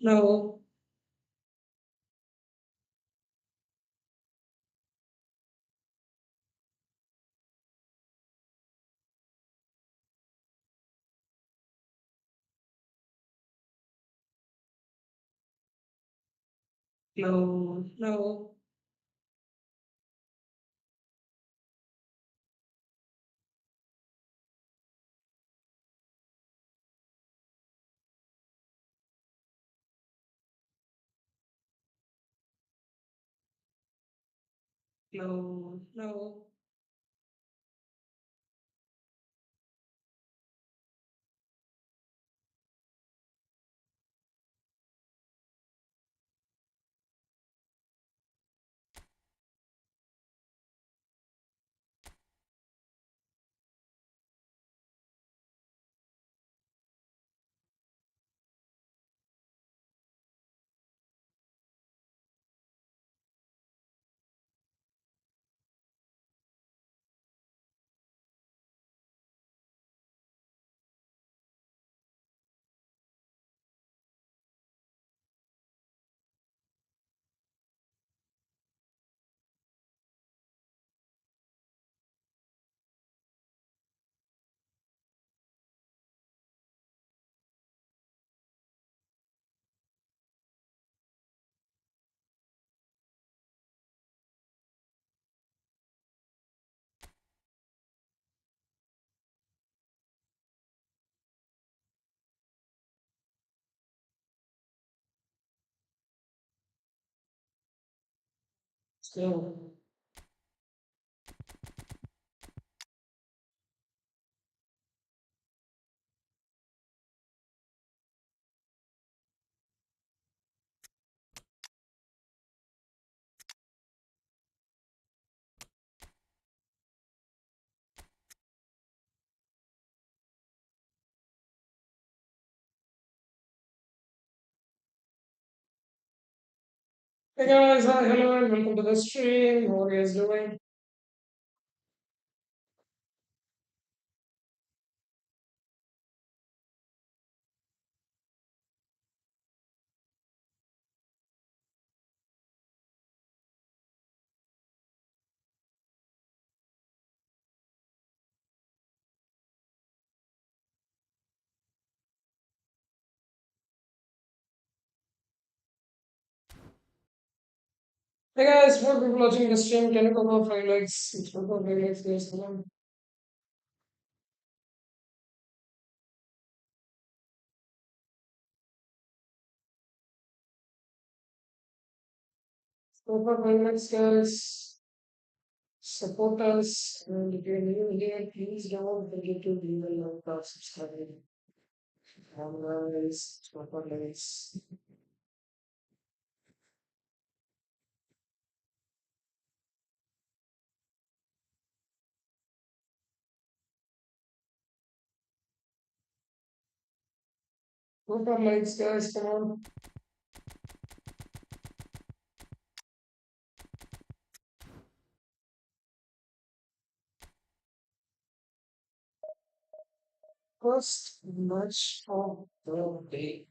No, no, no, no, no, still. Hey guys, hi, hello, and welcome to the stream. How are you guys doing? Hey guys, for people watching the stream, can you go for 5 likes? It's for 5 likes, guys. Come on. Go for 5 likes, guys. Support us. And if you're new here, please don't forget to leave a like or subscribe. And guys, go for likes. Go for likes, guys. Come on. First match of the day.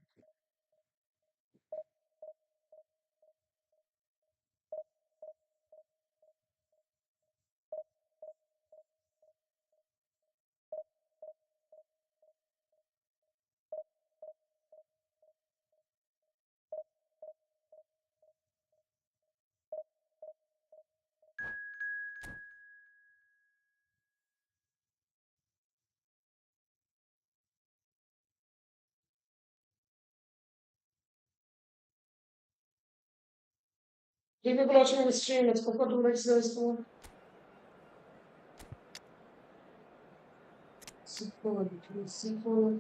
If people watching the stream, let's go for 2 likes, guys. Come on. Super, super.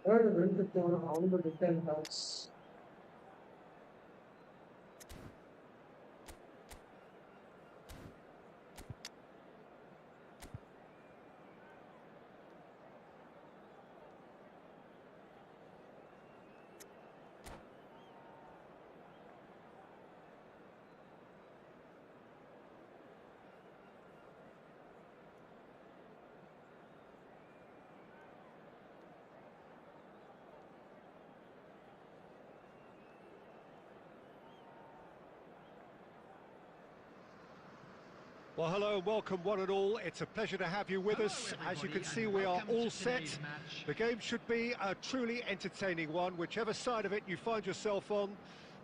Third win the corner on the defense house. Well, hello and welcome one and all. It's a pleasure to have you with us. As you can see, we are all set. The game should be a truly entertaining one, whichever side of it you find yourself on.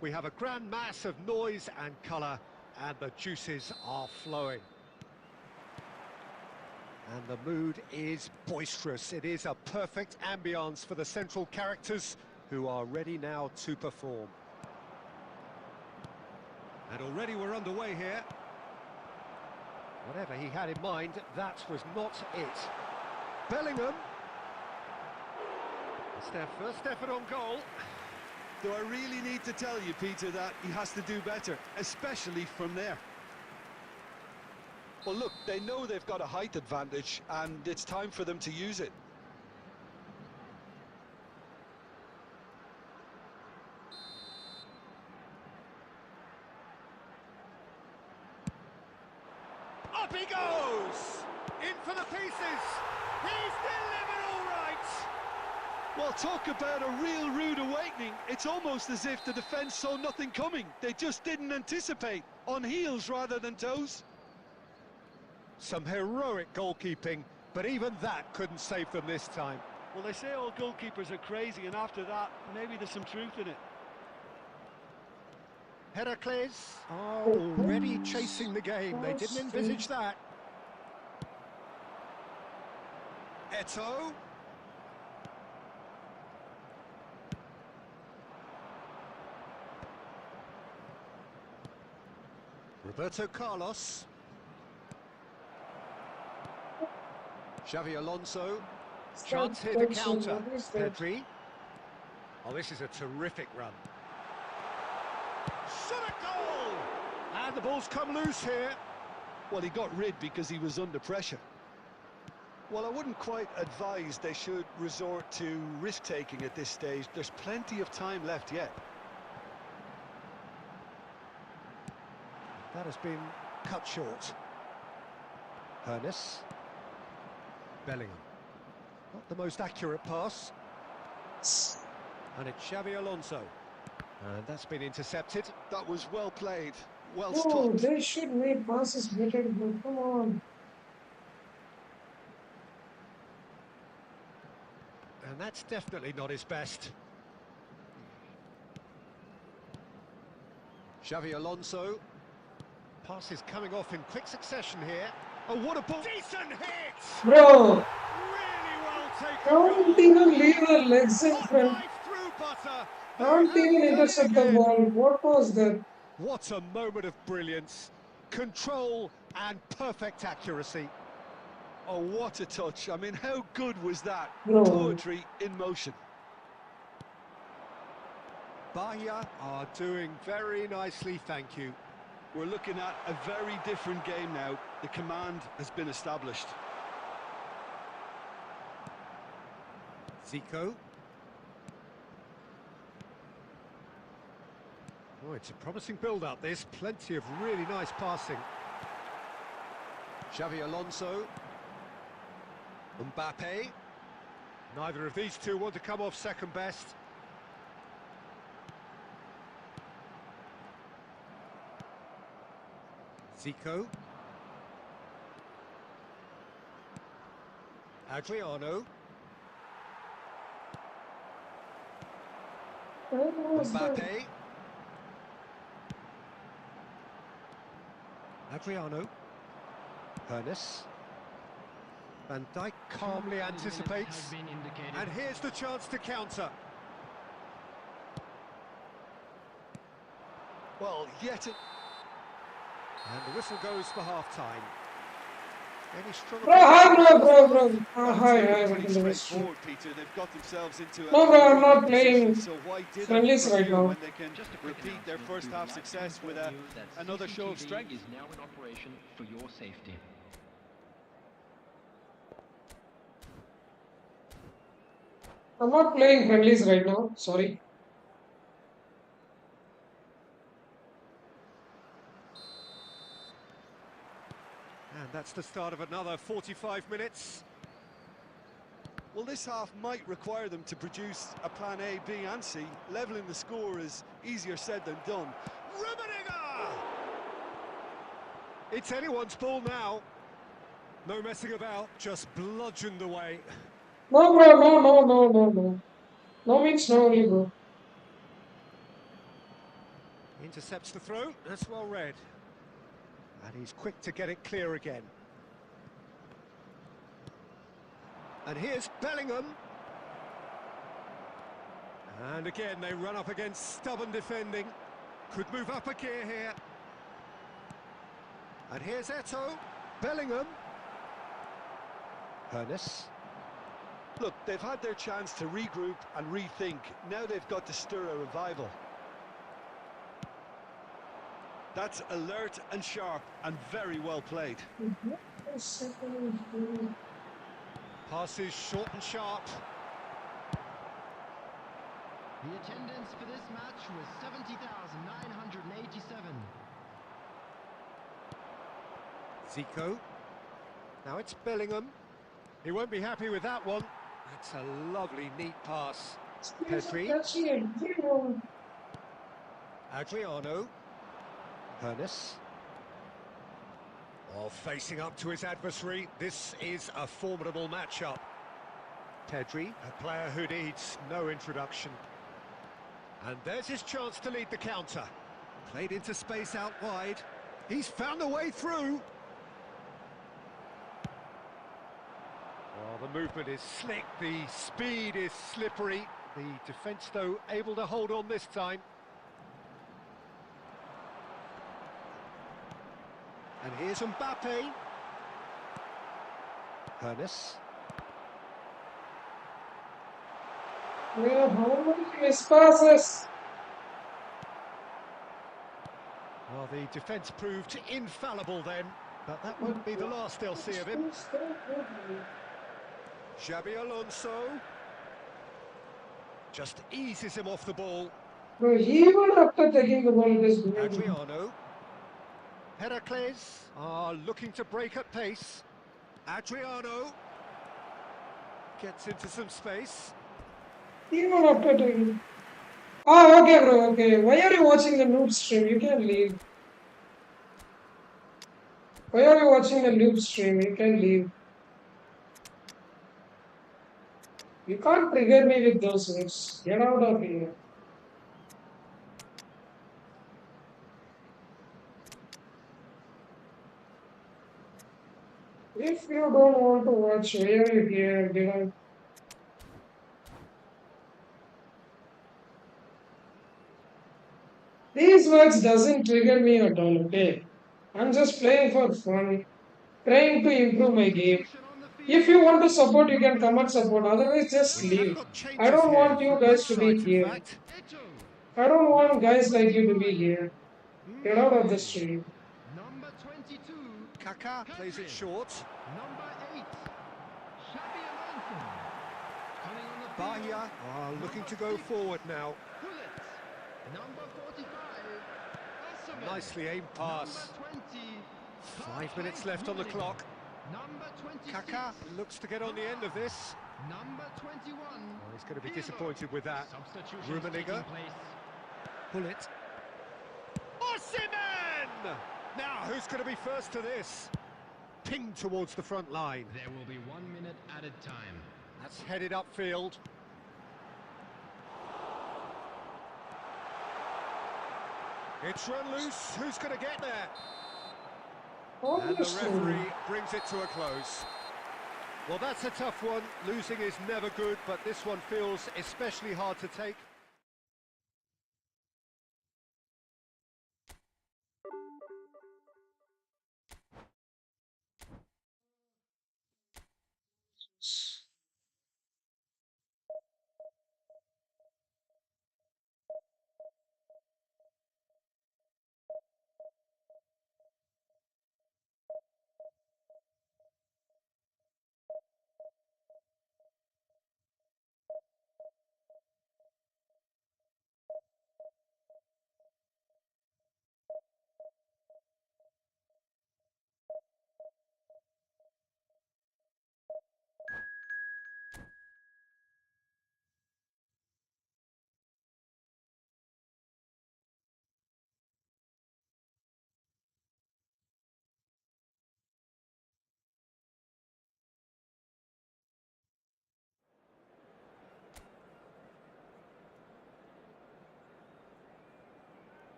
We have a grand mass of noise and colour, and the juices are flowing. And the mood is boisterous. It is a perfect ambience for the central characters, who are ready now to perform. And already we're underway here. Whatever he had in mind, that was not it. Bellingham. It's their first effort on goal. Do I really need to tell you, Peter, that he has to do better, especially from there? Well, look, they know they've got a height advantage, and it's time for them to use it. Up he goes! In for the pieces! He's delivered all right! Well, talk about a real rude awakening. It's almost as if the defence saw nothing coming. They just didn't anticipate. On heels rather than toes. Some heroic goalkeeping, but even that couldn't save them this time. Well, they say all goalkeepers are crazy, and after that, maybe there's some truth in it. Heracles are already chasing the game. They didn't envisage that. Eto'o. Roberto Carlos. Xavi Alonso. Chance here to counter. Pedri. Oh, this is a terrific run. Shot a goal! And the ball's come loose here. Well, he got rid because he was under pressure. Well, I wouldn't quite advise they should resort to risk-taking at this stage. There's plenty of time left yet. That has been cut short. Hernes. Bellingham. Not the most accurate pass. And it's Xavi Alonso. And that's been intercepted. That was well played, well Oh, stopped. they should make passes better. Come on. And that's definitely not his best. Xavi Alonso. Passes coming off in quick succession here. Oh, what a ball! Decent hit! Bro, Really well taken. don't even leave your legs in front. Right through butter. Don't even intercept the ball. What was that? What a moment of brilliance. Control and perfect accuracy. Oh, what a touch. I mean, how good was that? Bro. Poetry in motion. Bahia are doing very nicely, thank you. We're looking at a very different game now. The command has been established. Zico. Oh, it's a promising build-up, this. Plenty of really nice passing. Xavi Alonso. Mbappe. Neither of these two want to come off second best. Zico. Adriano. Mbappe. Adriano. Hernes. Van Dijk calmly anticipates. And here's the chance to counter. Well, yet it... And the whistle goes for half-time. Any stronger... Bro. Pretty straightforward, Peter. They've got themselves into a... No, bro, I'm not playing so why did friendlies right now. when they can repeat their first half success with another show of strength? Is now in operation for your safety. I'm not playing friendlies right now. Sorry. And that's the start of another 45 minutes. Well, this half might require them to produce a plan A, B and C. Levelling the score is easier said than done. Rummenigge! It's anyone's ball now. No messing about, just bludgeoned away. No, bro, no, no, no, no, no. No means no, only, bro. Intercepts the throw, that's well read. And he's quick to get it clear again. And here's Bellingham. And again, they run up against stubborn defending. Could move up a gear here. And here's Eto'o. Bellingham. Hernes. Look, they've had their chance to regroup and rethink. Now they've got to stir a revival. That's alert and sharp and very well played. Passes short and sharp. The attendance for this match was 70,987. Zico. Now it's Bellingham. He won't be happy with that one. That's a lovely, neat pass. Pedri. Adriano. Hernes. Oh, facing up to his adversary. This is a formidable matchup. Pedri, a player who needs no introduction. And there's his chance to lead the counter. Played into space out wide. He's found a way through. Well, the movement is slick, the speed is slippery. The defence, though, able to hold on this time. And here's Mbappe. Hernes. Yeah, how many misspasses? Well, the defence proved infallible then, but that won't be the last they'll see of him. Xabi Alonso just eases him off the ball. Bro, even after taking the ball, this game. Adriano. Heracles are looking to break at pace. Adriano gets into some space. Even after taking. Ah, okay, bro, okay. Why are you watching the noob stream? You can leave. Why are you watching the noob stream? You can leave. You can't trigger me with those words. Get out of here. If you don't want to watch, why are you here? These words doesn't trigger me at all, okay? I'm just playing for fun, trying to improve my game. Substitution on the If field. you want to support, you can come and support. Otherwise, just We have leave. got I changes don't here, want you for guys both to be sides in here. fact. Eto'o. I don't want Number guys like you to be 25. here. Get out of the stream. Number 22. Kaká plays it short. Number 8. Xabi Alonso. Coming on the field. Bahia are looking to go forward now. Gullit. Number 45. Osimhen. Nicely aimed pass. Number 20. 5 minutes left on the clock. Number 26. Kaká looks to get on the end of this. Number 21. Oh, he's going to be disappointed with that. Substitutions Rummenigge. taking place. Bullet. Osimhen! Now, who's going to be first to this? Pinged towards the front line. There will be 1 minute added time. That's headed upfield. It's run loose. Who's going to get there? And the referee brings it to a close. Well, that's a tough one. Losing is never good, but this one feels especially hard to take.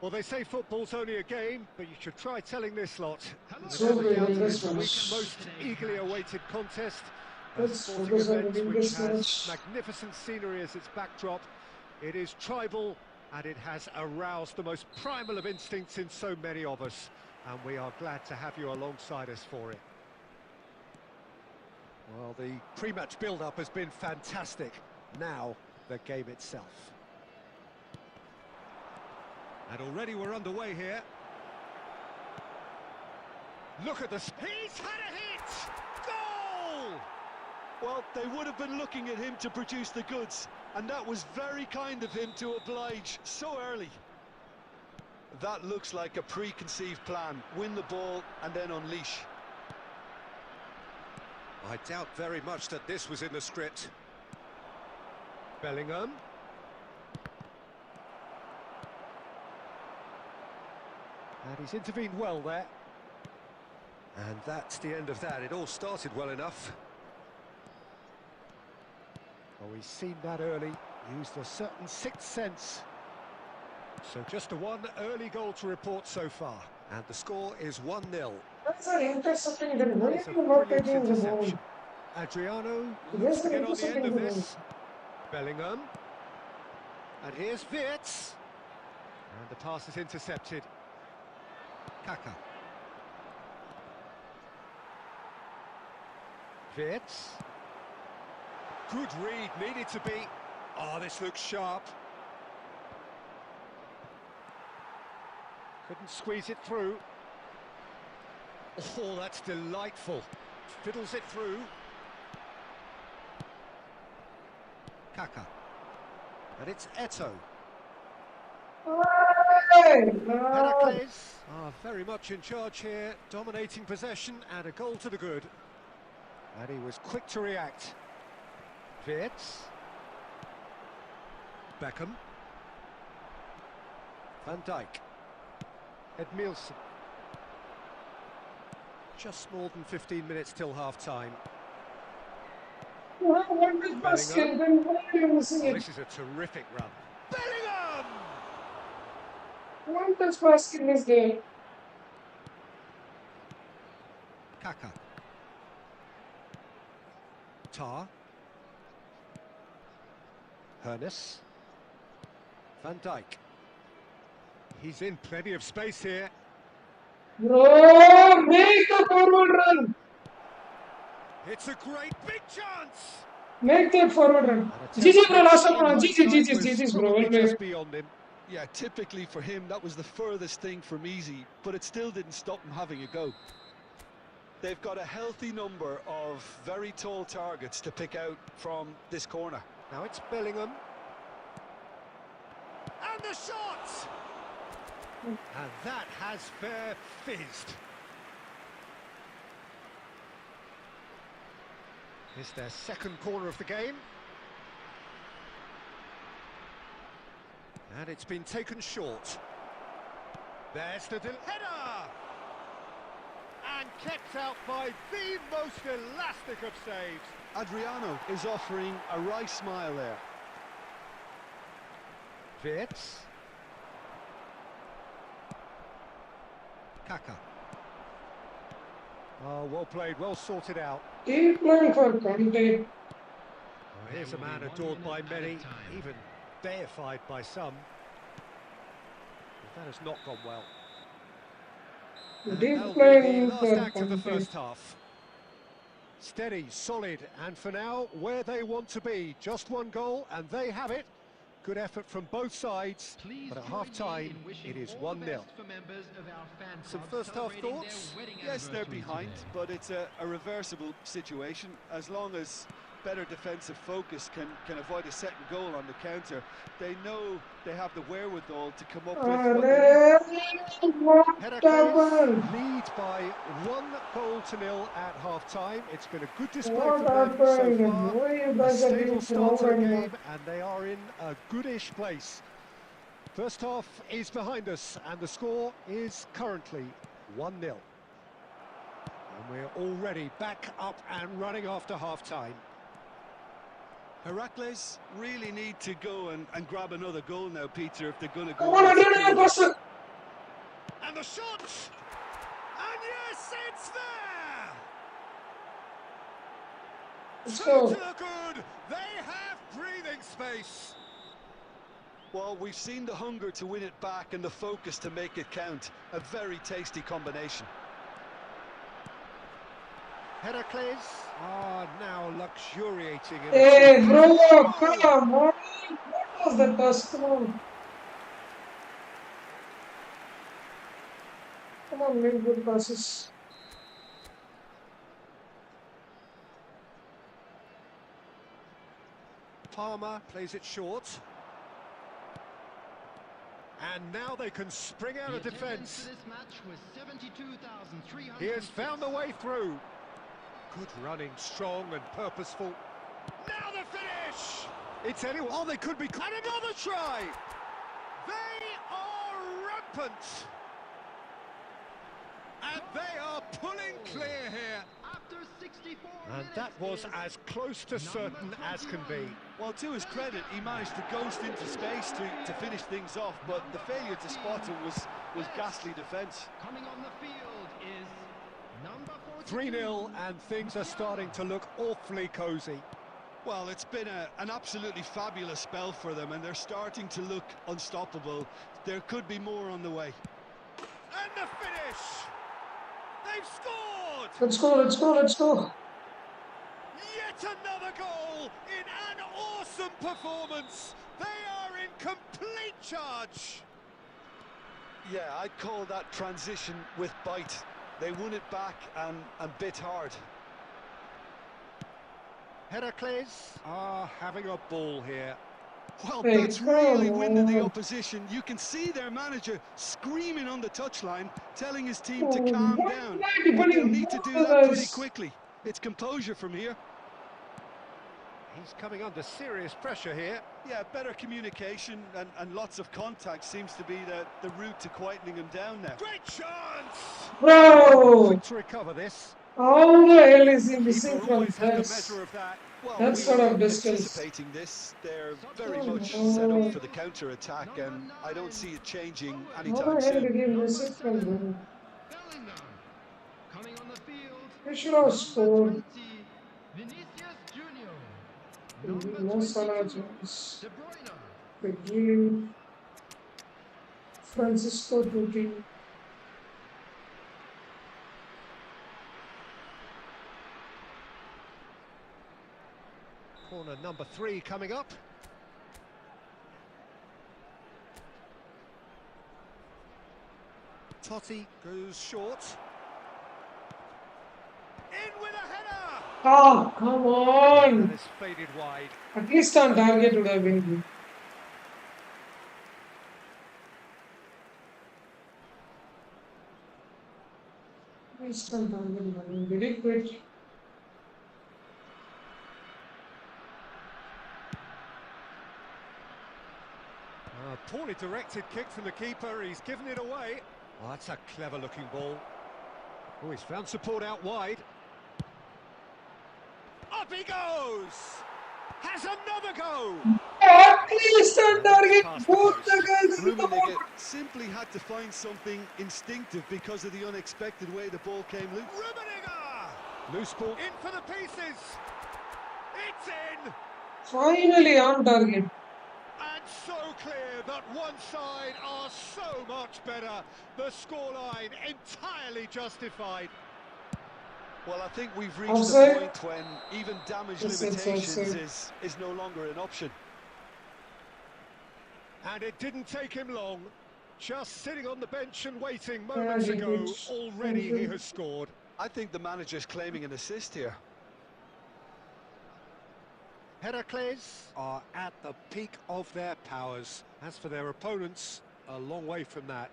Well, they say football's only a game, but you should try telling this lot. So Without a great doubt, in it is this the week's match. most eagerly awaited contest. A Let's sporting focus on event winning which this has match. magnificent scenery as its backdrop. It is tribal, and it has aroused the most primal of instincts in so many of us. And we are glad to have you alongside us for it. Well, the pre-match build-up has been fantastic. Now, the game itself. And already we're underway here. Look at this. He's had a hit! Goal! Well, they would have been looking at him to produce the goods, and that was very kind of him to oblige so early. That looks like a preconceived plan. Win the ball and then unleash. I doubt very much that this was in the script. Bellingham. And he's intervened well there. And that's the end of that. It all started well enough. Oh, he's seen that early, used a certain sixth sense. So just a one early goal to report so far. And the score is 1-0. That's an intercepting. Then why It's are a you not brilliant taking the ball? interception. Adriano looks Yes, to get on the intercepting end of the ball. this. Bellingham. And here's Wirtz. And the pass is intercepted. Kaka. Wirtz. Good read, needed to be. Oh, this looks sharp. Couldn't squeeze it through. Oh, that's delightful. Fiddles it through. Kaka. And it's Eto. Hey, Heracles are very much in charge here, dominating possession and a goal to the good. And he was quick to react. Wirtz. Beckham. Van Dijk. Edmilson. Just more than 15 minutes till half-time. What is basket? Then why are you missing Oh, it? this is a terrific run. Bellingham! What does basket is there? Kaka. Tar. Hernes. Van Dijk. He's in plenty of space here. Bro, make the forward run. It's a great big chance. Make that forward run. And a GG bro, touch last on one. GG, hindsight GG, was GG bro. probably Well played. just beyond him. Yeah, typically for him, that was the furthest thing from easy, but it still didn't stop him having a go. They've got a healthy number of very tall targets to pick out from this corner. Now it's Bellingham. And the shot! And that has fair fizzed. It's their second corner of the game. And it's been taken short. There's the header! And kept out by the most elastic of saves. Adriano is offering a wry smile there. Wirtz. Kaka. Oh, well played, well sorted out. Keep playing for Conte. Oh, here's a man adored by many, even deified by some. But that has not gone well. And Keep that'll be playing the for last act of the Conte. first half. Steady, solid, and for now, where they want to be. Just one goal, and they have it. Good effort from both sides, but at half-time, it is 1-0. Some first-half thoughts? Yes, they're behind, but it's a reversible situation. As long as better defensive focus can avoid a second goal on the counter, they know they have the wherewithal to come up with what they need. What Heracles happened? lead by 1-0 at half-time. It's been a good display What from them so happened? far. Why you A guys are stable being start to the proud game, and they are in a goodish place. First half is behind us, and the score is currently 1-0. And we're already back up and running after half-time. Heracles really need to go and grab another goal now, Peter, if they're going to Come go on, on I a did it, secure. Pastor. And the shot! And yes, it's there! Let's Two go. to the good. They have breathing space. Well, we've seen the hunger to win it back and the focus to make it count. A very tasty combination. Heracles are now luxuriating in a Hey, bro, goal. come on. What was that pass? Come on, make good passes. Palmer plays it short. And now they can spring out of defence. He has found the way through. Good running, strong and purposeful. Now the finish! It's anyone. Oh, they could be. And another try! They are rampant! And they are pulling clear here. And that was as close to certain as can be. Well, to his credit, he managed to ghost into space to finish things off, but the failure to spot him was ghastly defence. Coming on the field is number 42. 3-0 and things are starting to look awfully cosy. Well, it's been an absolutely fabulous spell for them, and they're starting to look unstoppable. There could be more on the way. And the finish! They've scored! Let's go, let's go, let's go. Yet another goal in an awesome performance. They are in complete charge. Yeah, I'd call that transition with bite. They won it back and bit hard. Heracles are having a ball here. Well, Hey, that's really come winded the on. opposition. You can see their manager screaming on the touchline, telling his team Oh, to calm what down. mighty But they'll bunny need to do ball, that pretty guys. quickly. It's composure from here. He's coming under serious pressure here. Yeah, better communication and lots of contact seems to be the route to quietening him down now. Great chance! Bro, Quick to recover this. how the hell is he Keeper missing from always had the this? measure of that. Well, That we sort were of distance. anticipating this. They're very Oh, much no. set up for the counter-attack, and I don't see it changing How anytime the hell soon. did he miss it from there? Bellingham. Coming on the field, He should have number scored. 20, Vinicius Junior. Number No Salah 22, chance. De Bruyne. Pedri, Francisco Tutti. Corner number 3 coming up. Totti goes short. In with a header! Oh, come That on. is faded wide. At least on target would have been good. At least on target would have been very quick. Poorly directed kick from the keeper, he's given it away. Oh, that's a clever looking ball. Oh, he's found support out wide. Up he goes! Has another go! At least on target. Past the Both post. the guys in the ball. Rummenigge simply had to find something instinctive because of the unexpected way the ball came loose. Rummenigge! Loose ball in for the pieces! It's in! Finally on target. And so clear that one side are so much better. The scoreline entirely justified. Well, I think we've reached Offside? the point when even damage Yes, it's limitations offside. is no longer an option. And it didn't take him long. Just sitting on the bench and waiting moments ago, Good. already Thank he you. has scored. I think the manager's claiming an assist here. Heracles are at the peak of their powers. As for their opponents, a long way from that.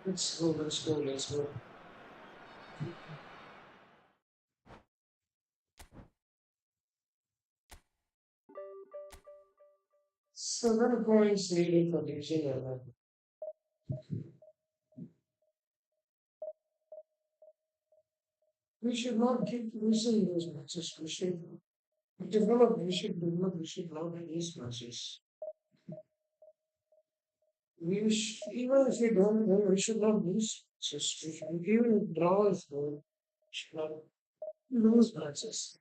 Let's go, let's go, let's go. 7 points leading for Division 11. We should not keep losing those matches. We should Develop, we should not lose matches. Even if we don't win, we should not lose matches. Even if draw is good, we should not lose matches.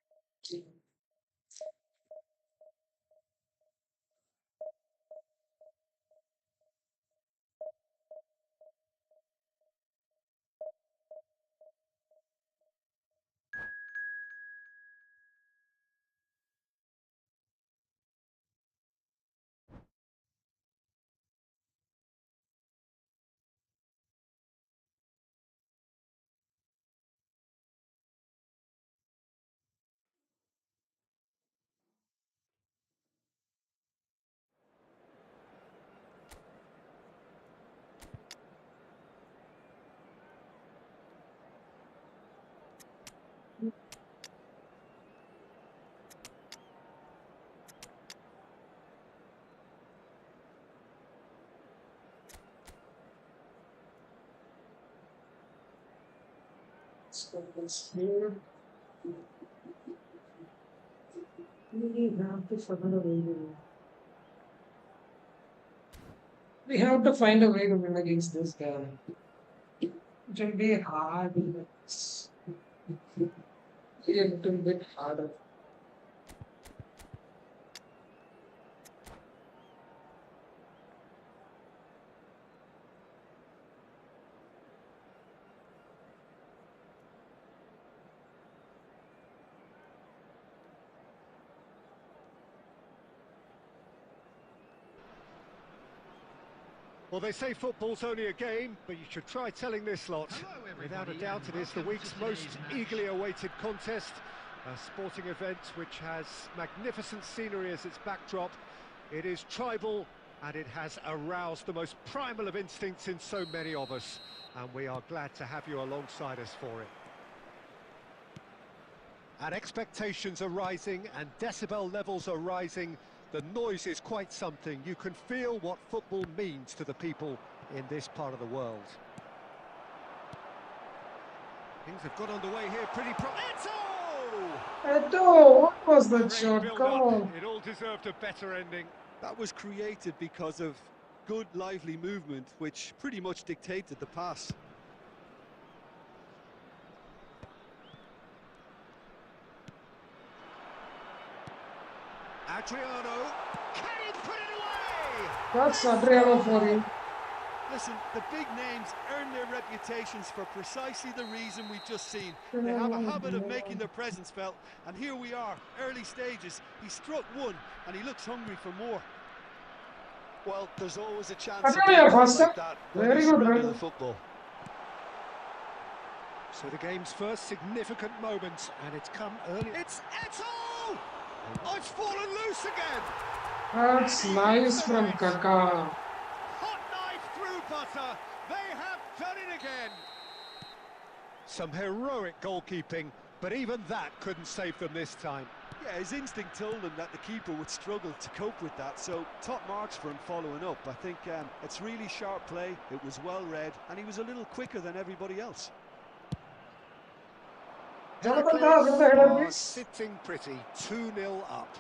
So it's here. We have to find a way to we have to find a way to win against this guy. It will be hard. It's be a little bit harder. Well, they say football's only a game, but you should try telling this lot. Without a doubt, it is the week's most eagerly awaited contest, a sporting event which has magnificent scenery as its backdrop. It is tribal, and it has aroused the most primal of instincts in so many of us, and we are glad to have you alongside us for it. And expectations are rising, and decibel levels are rising. The noise is quite something. You can feel what football means to the people in this part of the world. Things have got underway here pretty Eto, what was that Great shot? Come build-up. on. It all deserved a better ending. That was created because of good, lively movement, which pretty much dictated the pass. Adriano, can he put it away? That's Adriano for you. Listen, the big names earn their reputations for precisely the reason we've just seen. They have a habit of making their presence felt, and here we are, early stages. He struck one, and he looks hungry for more. Well, there's always a chance of Adriano, goals faster. like that when Very you good, spread man. the football. So the game's first significant moment, and it's come early. It's Eto'o! Oh, it's fallen loose again! That's nice from Kaka. Hot knife through butter. They have done it again. Some heroic goalkeeping, but even that couldn't save them this time. Yeah, his instinct told him that the keeper would struggle to cope with that, so top marks for him following up. I think it's really sharp play, it was well read, and he was a little quicker than everybody else. Jonathan, with the header, Are please. sitting pretty, 2-0 up.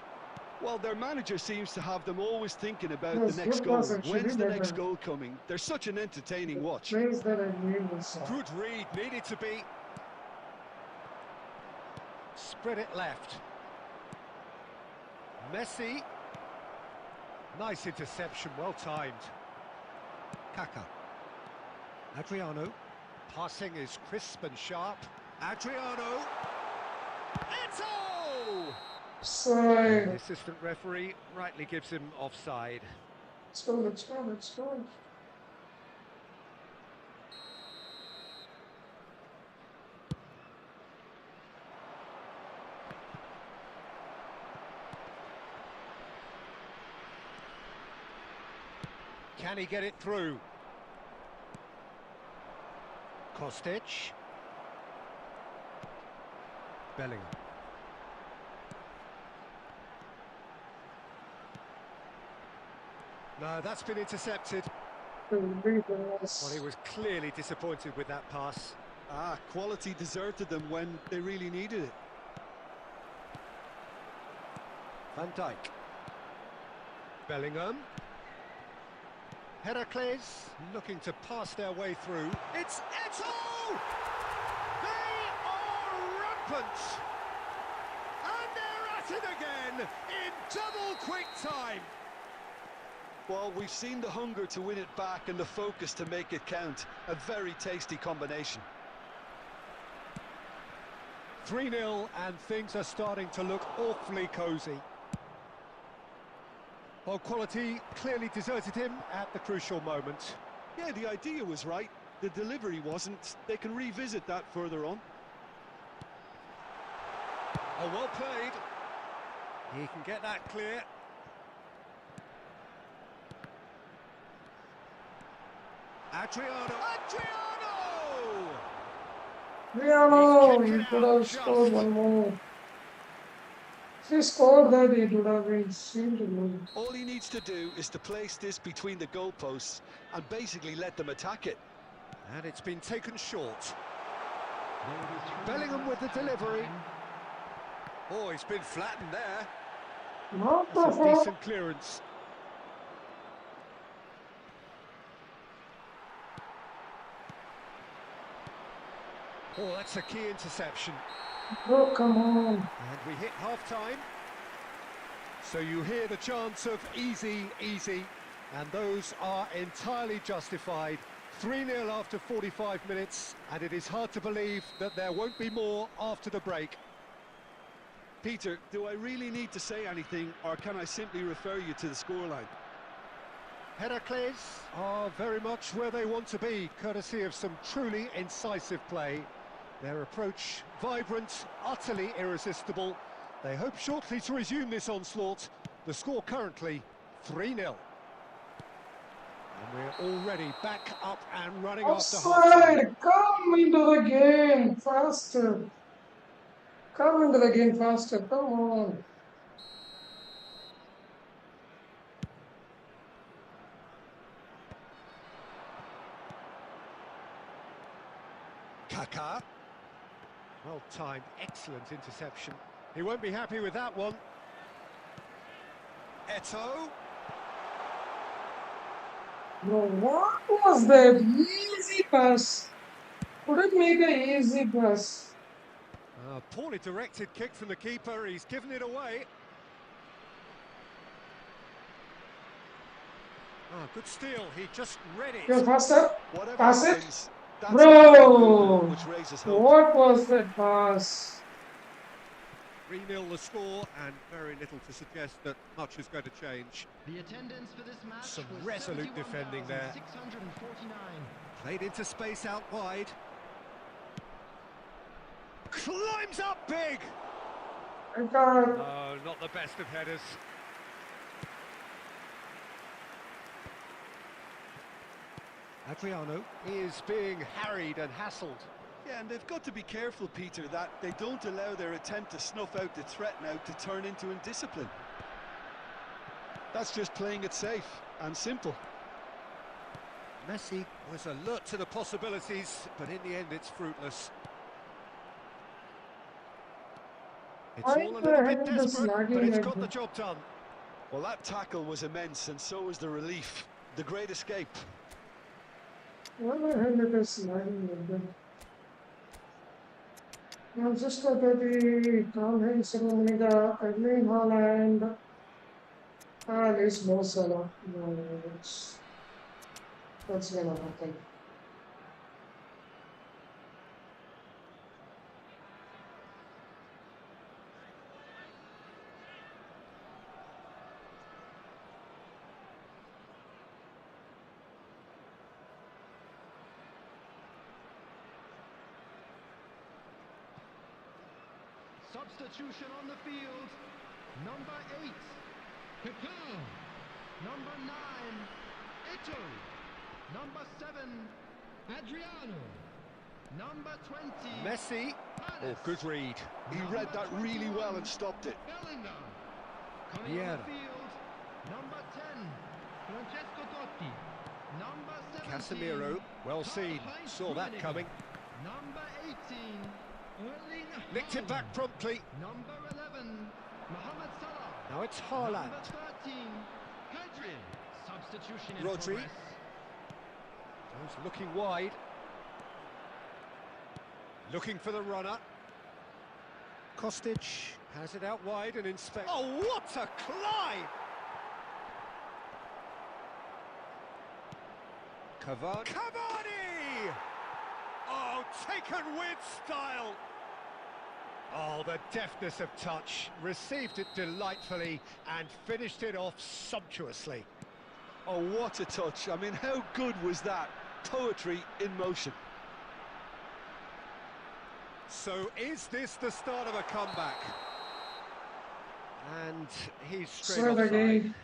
Well, their manager seems to have them always thinking about Yes, the next good goal. pass, actually, When's the next better. goal coming? They're such an entertaining watch. Plays that I made this. Good read, needed to be. Spread it left. Messi. Nice interception, well timed. Kaka. Adriano. Passing is crisp and sharp. Adriano. Eto'o! The Side. assistant referee rightly gives him offside. Let's go, let's go, let's go. Can he get it through? Kostic. Bellingham. No, that's been intercepted. Well, he was clearly disappointed with that pass. Quality deserted them when they really needed it. Van Dijk. Bellingham. Heracles looking to pass their way through. It's Eto'o! They are rampant! And they're at it again in double quick time. Well, we've seen the hunger to win it back and the focus to make it count. A very tasty combination. 3-0 and things are starting to look awfully cosy. Well, quality clearly deserted him at the crucial moment. Yeah, the idea was right. The delivery wasn't. They can revisit that further on. Oh, well played. He can get that clear. Adriano! Yeah, He's he kicked it could out have scored just. one more. If he scored that, it would have been seen to me. All he needs to do is to place this between the goalposts and basically let them attack it. And it's been taken short. Bellingham with the delivery. Oh, he's been flattened there. Not the That's a fault. decent clearance. Oh, that's a key interception. Oh, come on. And we hit half-time. So you hear the chants of easy, easy, and those are entirely justified. 3-0 after 45 minutes, and it is hard to believe that there won't be more after the break. Peter, do I really need to say anything, or can I simply refer you to the scoreline? Heracles are very much where they want to be, courtesy of some truly incisive play. Their approach vibrant, utterly irresistible. They hope shortly to resume this onslaught. The score currently 3-0. And we're already back up and running after half-time. Offside! Come into the game faster. Come into the game faster. Come on. Kaká. Well timed, excellent interception. He won't be happy with that one. Eto'o. Bro, what was that? Easy pass. Couldn't make an easy pass. Poorly directed kick from the keeper, he's given it away. Good steal, he just read it. You're faster. Whatever Pass it. happens, that's Bro, which raises hope. what was that pass? 3-0 the score, and very little to suggest that much is going to change. The attendance for this match Some was resolute defending there. 71,649. Played into space out wide. Climbs up big! I can't. No, not the best of headers. Adriano is being harried and hassled. Yeah, and they've got to be careful, Peter, that they don't allow their attempt to snuff out the threat now to turn into indiscipline. That's just playing it safe and simple. Messi was alert to the possibilities, but in the end it's fruitless. It's Why all a the little heck bit is this desperate, lagging but it's like got the that? job done. Well, that tackle was immense, and so was the relief. The great escape. Why the hell it is lagging like that? I'm just got the Tom ceremony, the Erling Haaland, at least Mo Salah. No, that's gonna happen. Substitution on the field. Number 8, Kaká. Number 9, Eto'o. Number 7, Adriano. Number 20, Messi, oh, good read. He read that really well and stopped it. Bellingham. Coming on Vieira. the field. Number 10, Francesco Totti. Number 17, Casemiro, well seen, saw that coming. Number 18, Erling Nicked it Haaland. back promptly. Number 11, Mohamed Salah. Now it's Haaland. Number 13, Hadrian. Substitution in Rodri. progress. Goes looking wide. Looking for the runner. Kostic has it out wide and inspect. Oh, what a climb! Cavani! Oh, taken with style! Oh, the deftness of touch. Received it delightfully and finished it off sumptuously. Oh, what a touch. I mean, how good was that? Poetry in motion. So is this the start of a comeback? And he's straight Sort of offside. game.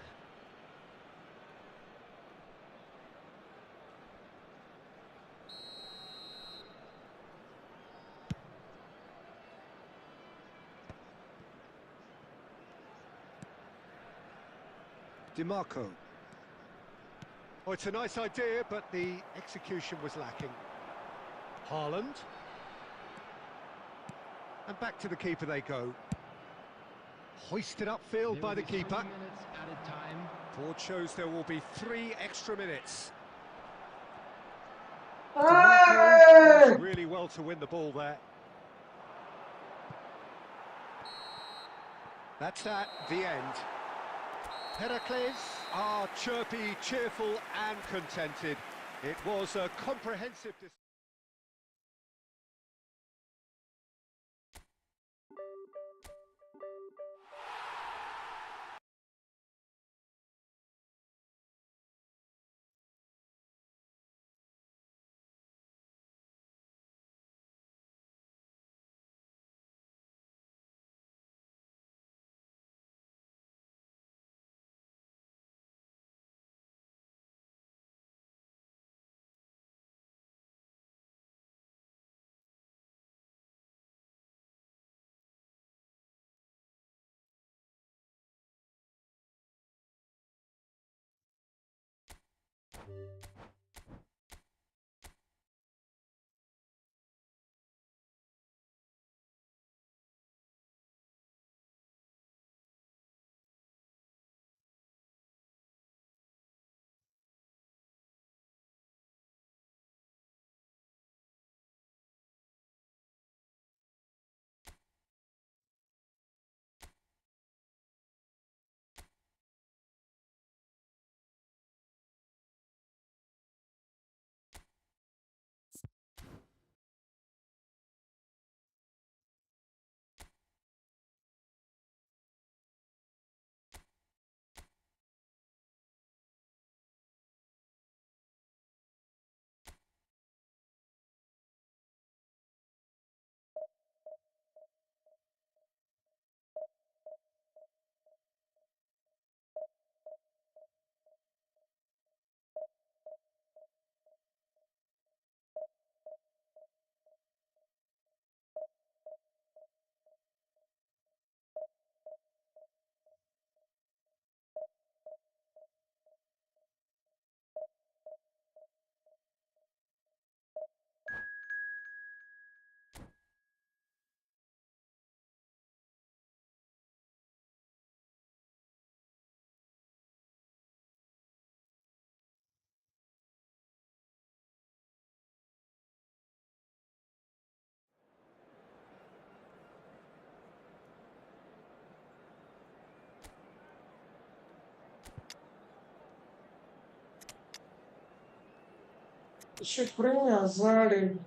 DiMarco. Oh, it's a nice idea, but the execution was lacking. Haaland. And back to the keeper they go. Hoisted upfield by the keeper. 3 minutes added time. Board shows there will be 3 extra minutes. Hey! DiMarco does really well to win the ball there. That's at the end. Heracles are chirpy, cheerful and contented. It was a comprehensive... Should bring Hazard in.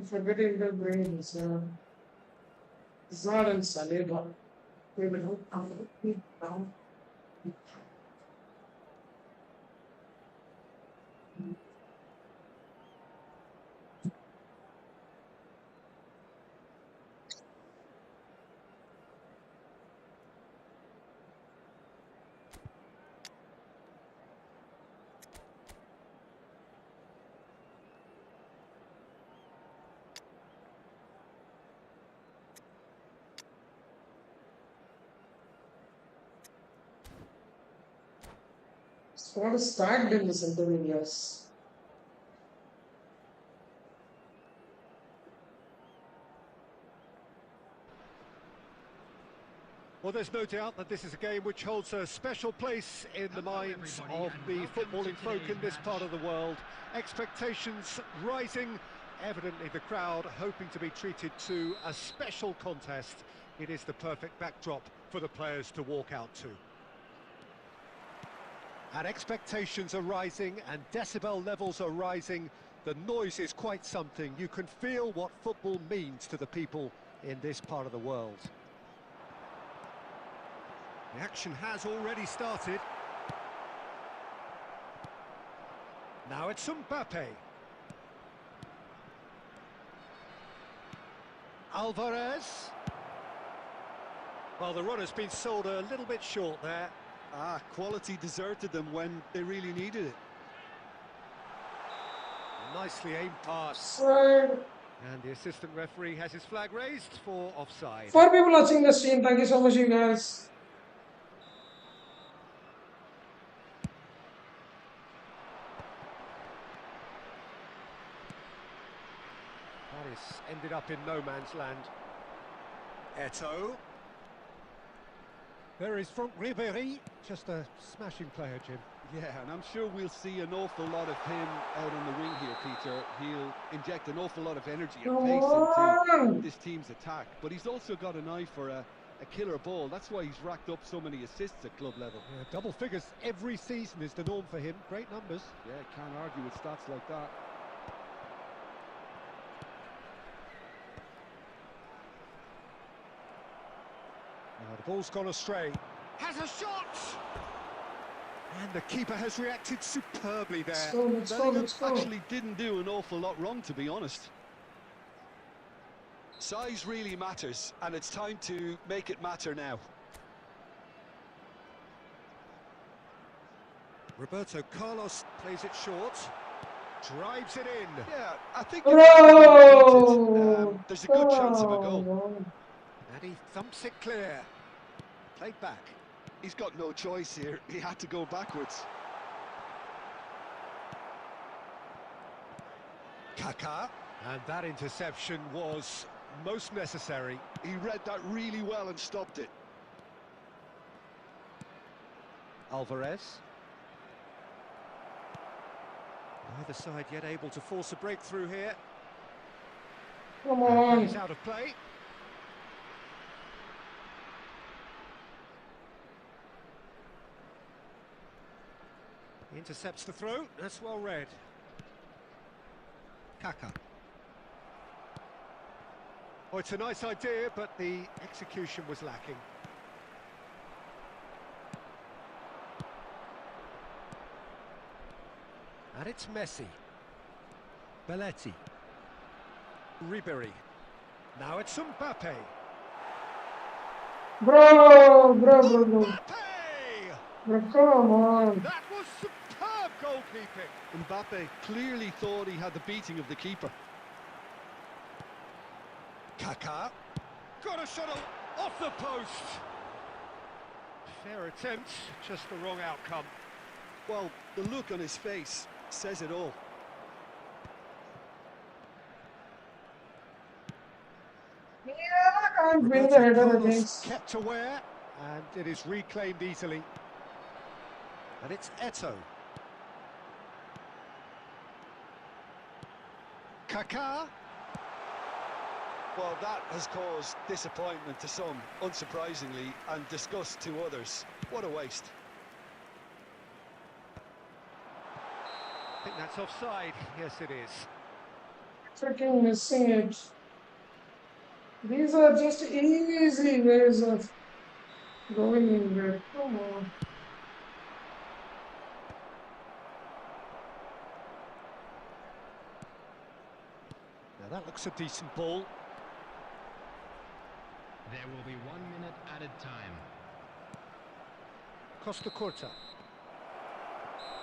Forgetting the brains. Hazard and Saliba. We will down. Squad is stacked in the center areas. Well, there's no doubt that this is a game which holds a special place in the minds of the footballing folk in this part of the world. Expectations rising, evidently the crowd hoping to be treated to a special contest. It is the perfect backdrop for the players to walk out to. And expectations are rising and decibel levels are rising. The noise is quite something. You can feel what football means to the people in this part of the world. The action has already started. Now it's Mbappe. Alvarez. Well, the run has been sold a little bit short there. Quality deserted them when they really needed it. Nicely aimed pass. Right. And the assistant referee has his flag raised for offside. For people watching the stream, thank you so much, you guys. That is ended up in no man's land. Eto'o. There is Franck Ribéry, just a smashing player, Jim. Yeah, and I'm sure we'll see an awful lot of him out on the wing here, Peter. He'll inject an awful lot of energy and Come pace on. into this team's attack. But he's also got an eye for a killer ball. That's why he's racked up so many assists at club level. Yeah, double figures every season is the norm for him. Great numbers. Yeah, can't argue with stats like that. Now the ball's gone astray. Has a shot! And the keeper has reacted superbly there. Let's go. Actually didn't do an awful lot wrong, to be honest. Size really matters, and it's time to make it matter now. Roberto Carlos plays it short. Drives it in. Yeah, I think Bro! there's a good chance of a goal. And he thumps it clear. Played back. He's got no choice here. He had to go backwards. Kaká. And that interception was most necessary. He read that really well and stopped it. Alvarez. Neither side yet able to force a breakthrough here. Come on. He's out of play. Intercepts the throw. That's well read. Kaká. Oh, it's a nice idea, but the execution was lacking. And it's Messi. Belletti. Ribéry. Now it's Mbappe. Bro. Mbappe! Bro, come on. That was superb goalkeeping. Mbappe clearly thought he had the beating of the keeper. Kaká. Got a shot off the post. Fair attempt, just the wrong outcome. Well, the look on his face says it all. Yeah, I can't win the Roberto header Carlos against. kept aware, and it is reclaimed easily. And it's Eto'o. Kaká. Well, that has caused disappointment to some, unsurprisingly, and disgust to others. What a waste. I think that's offside. Yes, it is. Freaking missing it. These are just easy ways of going in there. Come on. Now that looks a decent ball. There will be 1 minute added time. Costa Corta.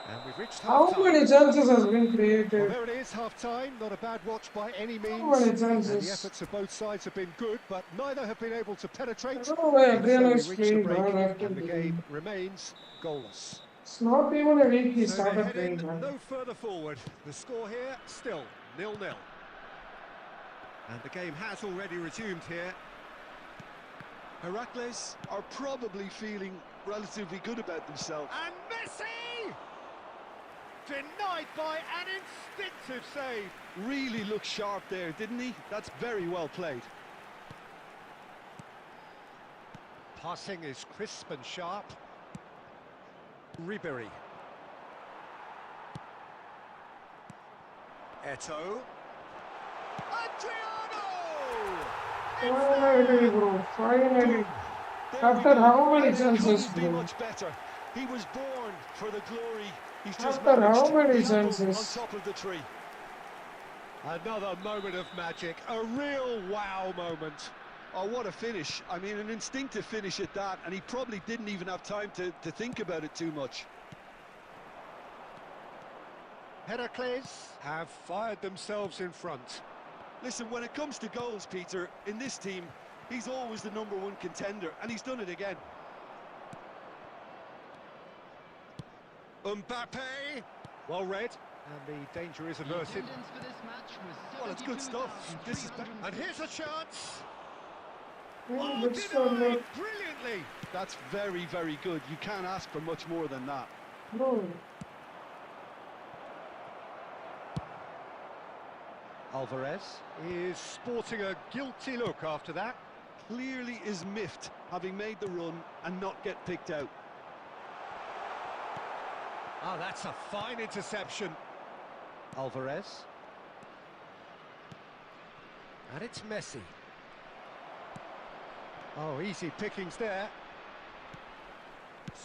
And we've reached How half-time. many chances has been Well, created? there it is, half-time. Not a bad watch by any means. How many And chances? the efforts of both sides have been good, but neither have been able to penetrate. I don't know why And everyone so is we reach the playing break, well after and the the game game. remains goalless. It's not even a week he So they started head playing in well. no further forward. The score here still 0-0. And the game has already resumed here. Heracles are probably feeling relatively good about themselves. And Messi! Denied by an instinctive save. Really looked sharp there, didn't he? That's very well played. Passing is crisp and sharp. Ribery. Eto'o. Adriano! Finally, bro. Finally. There we After go. how many And it chances, couldn't be bro? much better. He was born for the glory. He's just After how managed many the apple on chances? top of the tree. Another moment of magic, a real wow moment. Oh, what a finish. I mean, an instinctive finish at that, and he probably didn't even have time to think about it too much. Heracles have fired themselves in front. Listen, when it comes to goals, Peter, in this team, he's always the #1 contender, and he's done it again. Mbappe, well read, and the danger is averted. Well, it's good stuff. This is And here's a chance. Yeah, Oh, good start, denied bro. brilliantly. That's very, very good. You can't ask for much more than that. Bro. Alvarez is sporting a guilty look after that. Clearly is miffed, having made the run and not get picked out. Oh, that's a fine interception. Alvarez. And it's Messi. Oh, easy pickings there.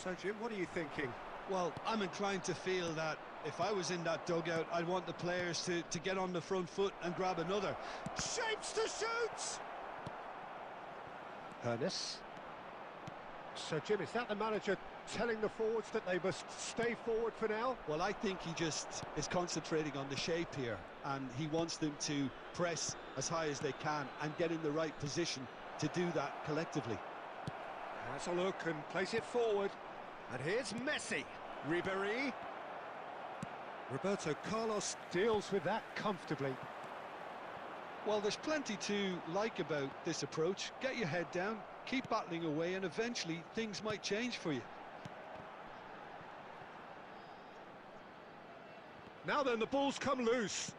So, Jim, what are you thinking? Well, I'm inclined to feel that if I was in that dugout, I'd want the players to get on the front foot and grab another. Shapes to shoot! Ernest. So, Jim, is that the manager telling the forwards that they must stay forward for now? Well, I think he just is concentrating on the shape here, and he wants them to press as high as they can and get in the right position to do that collectively. Has a look and plays it forward. And here's Messi. Ribery. Roberto Carlos deals with that comfortably. Well, there's plenty to like about this approach. Get your head down, keep battling away, and eventually things might change for you. Now then, the ball's come loose.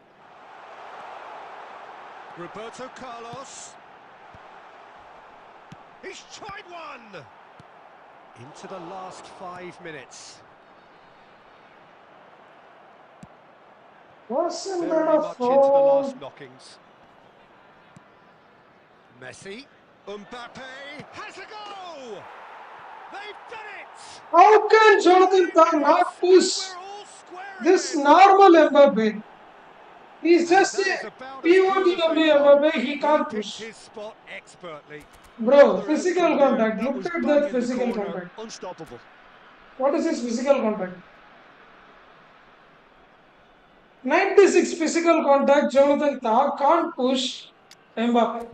Roberto Carlos. He's tried one! Into the last 5 minutes. Wasn't Very that a much into the last foul? knockings. Messi. Mbappe has a goal! They've done it! How can Jonathan Tah not push We're all square this again! normal Mbappe? He's And just that a is about as pivot cool as they come. Mbappe. He He can't picked push. his spot expertly. Bro, Another out physical from there. contact. That Look was at bang that in the physical corner, contact. unstoppable. What is his physical contact? 96 physical contact. Jonathan Tah can't push Mbappe.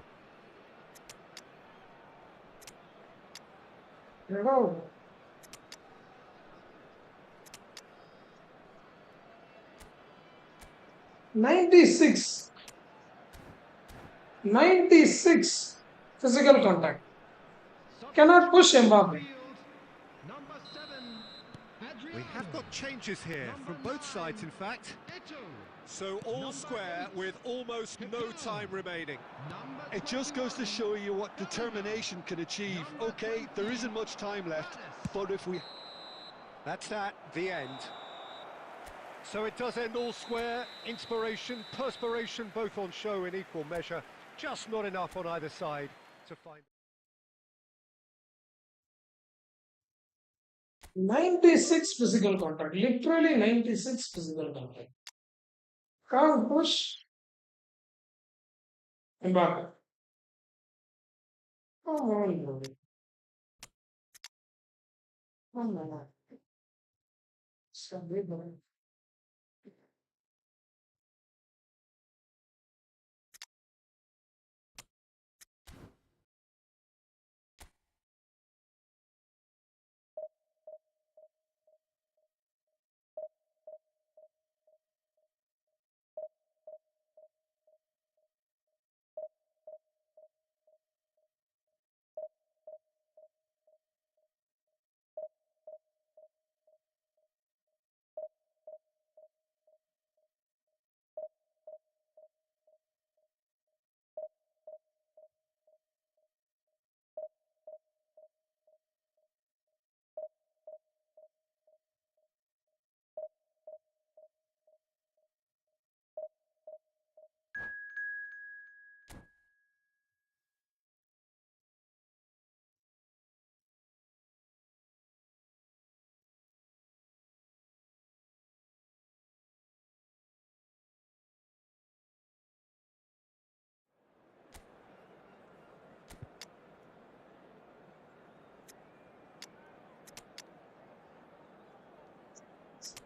Bro. 96. 96 physical contact. Cannot push Mbappe. We have got changes here from both sides, in fact. So all square with almost no time remaining. It just goes to show you what determination can achieve. Okay, there isn't much time left, but if we... That's that, the end. So it does end all square. Inspiration, perspiration, both on show in equal measure. Just not enough on either side to find... 96 physical contact. Literally 96 physical contact. Can't push Mbappe. Come on, bro. Come on. Stop it, bro.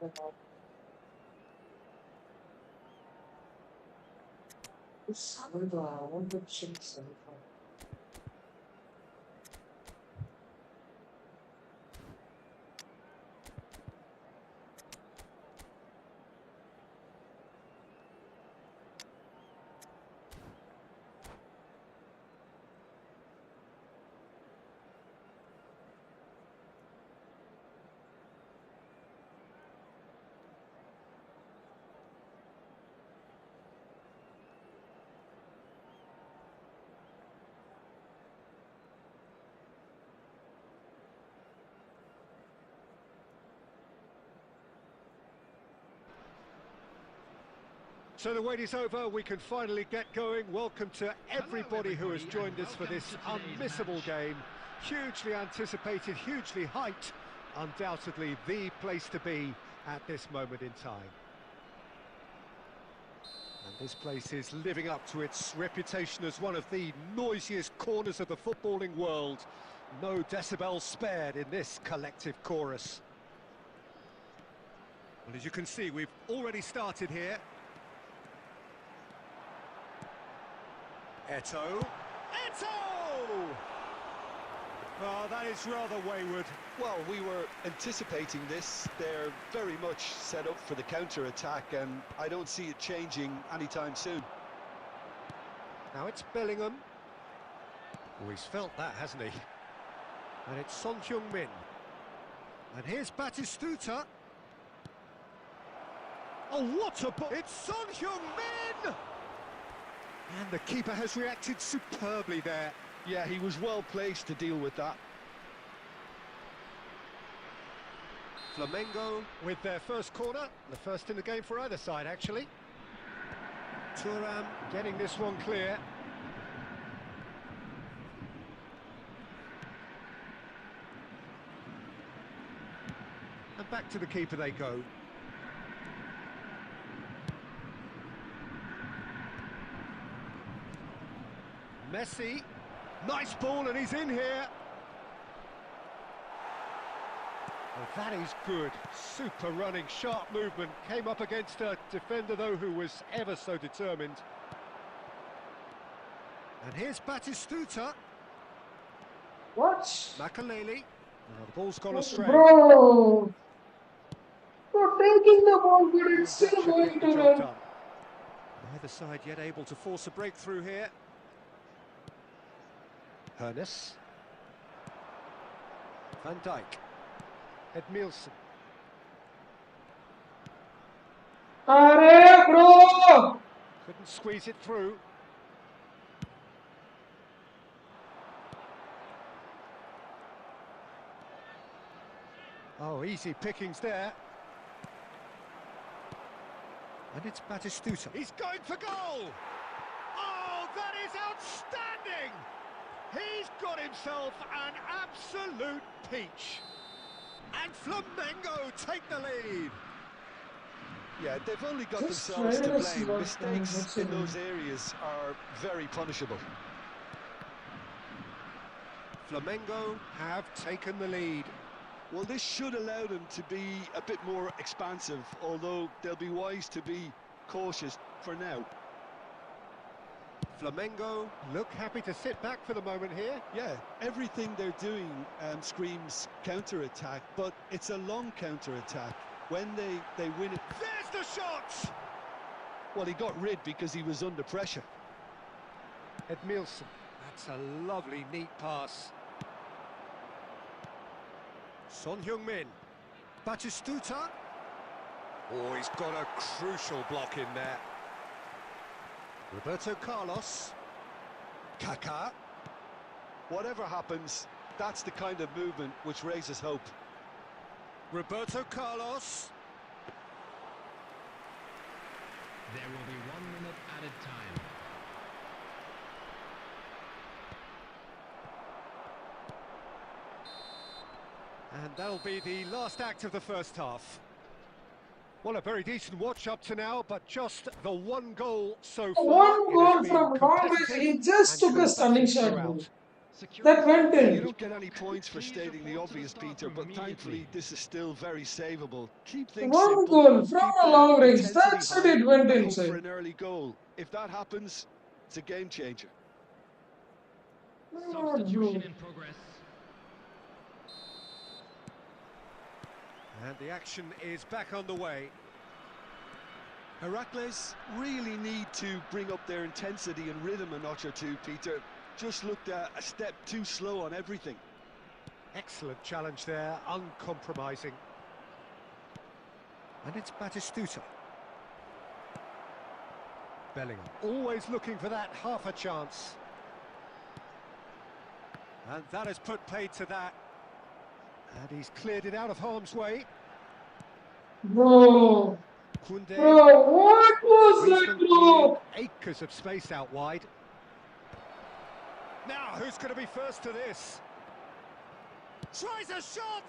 I want to check something. So the wait is over, we can finally get going. Welcome to everybody who has joined us for this unmissable game. Hugely anticipated, hugely hyped, undoubtedly the place to be at this moment in time. And this place is living up to its reputation as one of the noisiest corners of the footballing world. No decibels spared in this collective chorus. Well, as you can see, we've already started here. Eto'o. Oh, that is rather wayward. Well, we were anticipating this. They're very much set up for the counter-attack, and I don't see it changing anytime soon. Now it's Bellingham. Oh, he's felt that, hasn't he? And it's Son Heung-min. And here's Batistuta. Oh, what a ball! It's Son Heung-min! And the keeper has reacted superbly there. Yeah, he was well placed to deal with that. Flamengo with their first corner, the first in the game for either side, actually. Thuram getting this one clear. And back to the keeper they go. Messi, nice ball, and he's in here. Well, that is good. Super running, sharp movement. Came up against a defender, though, who was ever so determined. And here's Batistuta. What? Makaleli. Now the ball's gone astray. Bro! Bro, taking the ball, but it's still That should going get to the job run. done. Neither side yet able to force a breakthrough here. Hernes. Van Dijk. Edmilson. Arey, bro! Couldn't squeeze it through. Oh, easy pickings there. And it's Batistuta. He's going for goal! Oh, that is outstanding! He's got himself an absolute peach. And Flamengo take the lead. Yeah, they've only got Just themselves to try to see blame. what Mistakes in in. those areas are very punishable. Flamengo have taken the lead. Well, this should allow them to be a bit more expansive, although they'll be wise to be cautious for now. Flamengo look happy to sit back for the moment here. Yeah, everything they're doing screams counter-attack, but it's a long counter-attack. When they win it... There's the shot! Well, he got rid because he was under pressure. Edmilson. That's a lovely, neat pass. Son Heung-min. Batistuta. Oh, he's got a crucial block in there. Roberto Carlos. Kaká. Whatever happens, that's the kind of movement which raises hope. Roberto Carlos. There will be 1 minute added time. And that'll be the last act of the first half. Well, a very decent watch up to now, but just the one goal so far. One It goal has been from long range, competitive he just and took a stunning combative shot, throughout. bro. That went Yeah, you in. don't get any points for stating the obvious, Peter, but thankfully this is still very savable. Keep things One simple, goal from keep a the long range. intensity That's it. high, It went and hope for inside. an early goal. If that happens, it's a game changer. Substitution in progress. And the action is back on the way. Heracles really need to bring up their intensity and rhythm a notch or two, Peter. Just looked a step too slow on everything. Excellent challenge there, uncompromising. And it's Batistuta. Bellingham, always looking for that half a chance. And that has put paid to that. And he's cleared it out of harm's way. Bro. Koundé, Bro, what was that, Griezmann bro? cleared acres of space out wide. Now, who's going to be first to this? Tries a shot!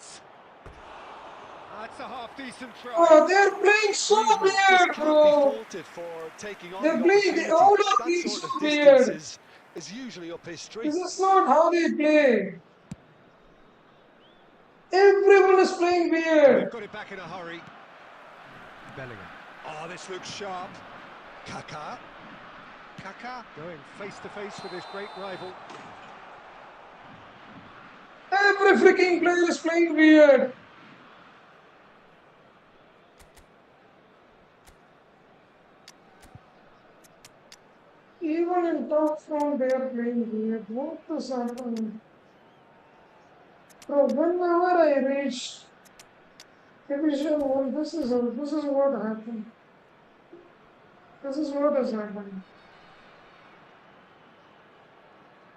That's a half-decent try. Oh, they're playing so Griezmann just weird, can't be bro. faulted for taking on They're the playing, opportunity. all are That playing sort so of distance weird. is usually up his street. This is not how they play. Everyone is playing They've weird. got it back in a hurry. Bellingham. Oh, this looks sharp. Kaká. Kaká going face-to-face with his great rival. Every freaking player is playing weird. Even in top form, they are playing weird. What is happening? Bro, whenever I reach Division 1, this is what happened. This is what has happened.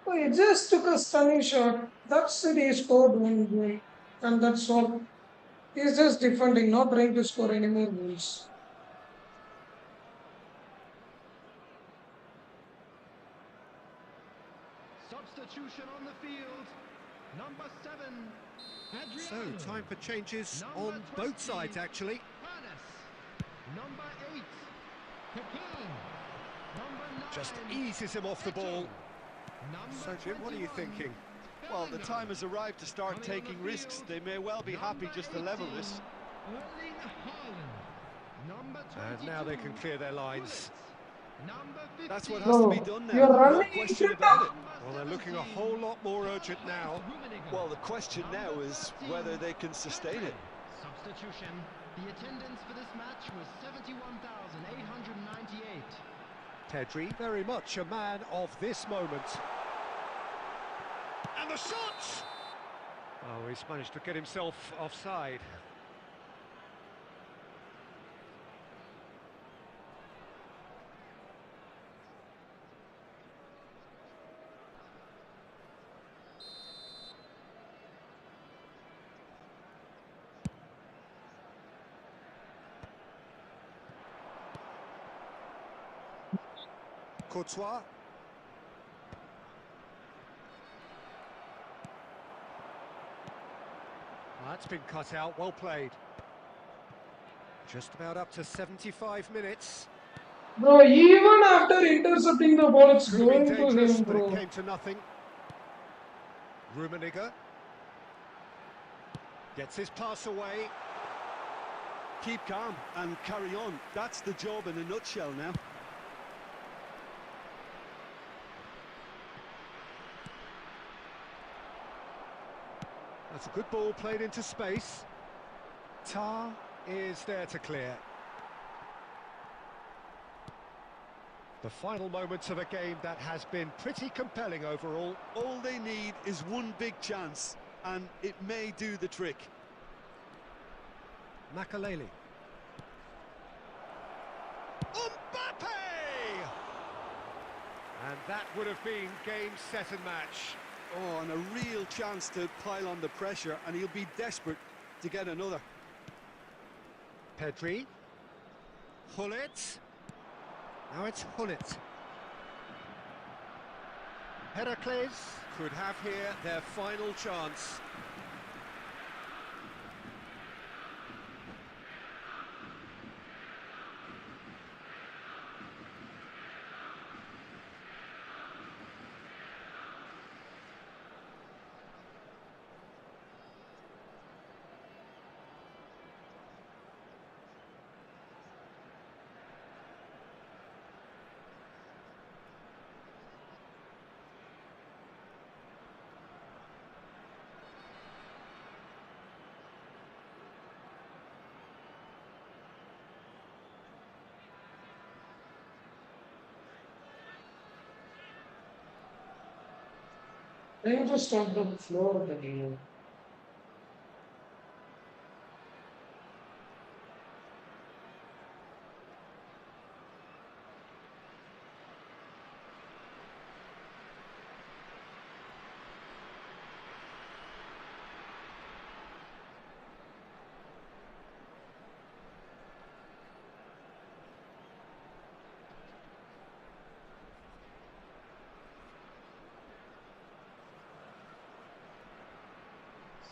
Oh, he just took a stunning shot. That's it, he scored one goal. And that's all. He's just defending, not trying to score any more goals. Substitution on the field. Number 7, So, Adriano. time for changes Number on 20, both sides, actually. Panas. Number 8, Pekin. Number 9, Just eases him off the ball. Number So, Jim, what are you 21, thinking? Well, the time has arrived to start taking risks. They may well be happy just to level this. Erling Haaland. Number 22, And now they can clear their lines. Number 15, That's what has to be Bro, done you're now, no running question into about the- it. Well, they're looking a whole lot more urgent now. Well, the question now is whether they can sustain it. Substitution. The attendance for this match was 71,898. Pedri, very much a man of this moment. And the shot! Oh, he's managed to get himself offside. Courtois. That's been cut out, well played. Just about up to 75 minutes. Bro, even after intercepting the ball, it's Could have been going to dangerous, him, but it bro. came to nothing. Rummenigge gets his pass away. Keep calm and carry on. That's the job in a nutshell now. That's a good ball played into space. Tar is there to clear. The final moments of a game that has been pretty compelling overall. All they need is one big chance, and it may do the trick. Makaleli. Mbappe! And that would have been game, set and match. Oh, and a real chance to pile on the pressure, and he'll be desperate to get another. Pedri. Hullet. Now it's Hullet. Heracles could have here their final chance. They just stand on the floor of the game.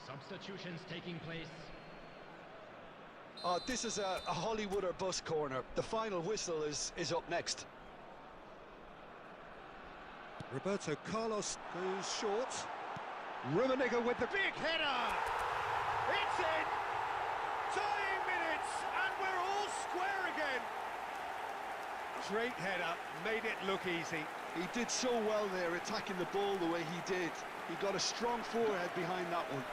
Substitutions taking place. This is a Hollywood or bust corner. The final whistle is up next. Roberto Carlos goes short. Rummenigge with the big header. It's in. Dying minutes, and we're all square again. Great header, made it look easy. He did so well there, attacking the ball the way he did. He got a strong forehead behind that one.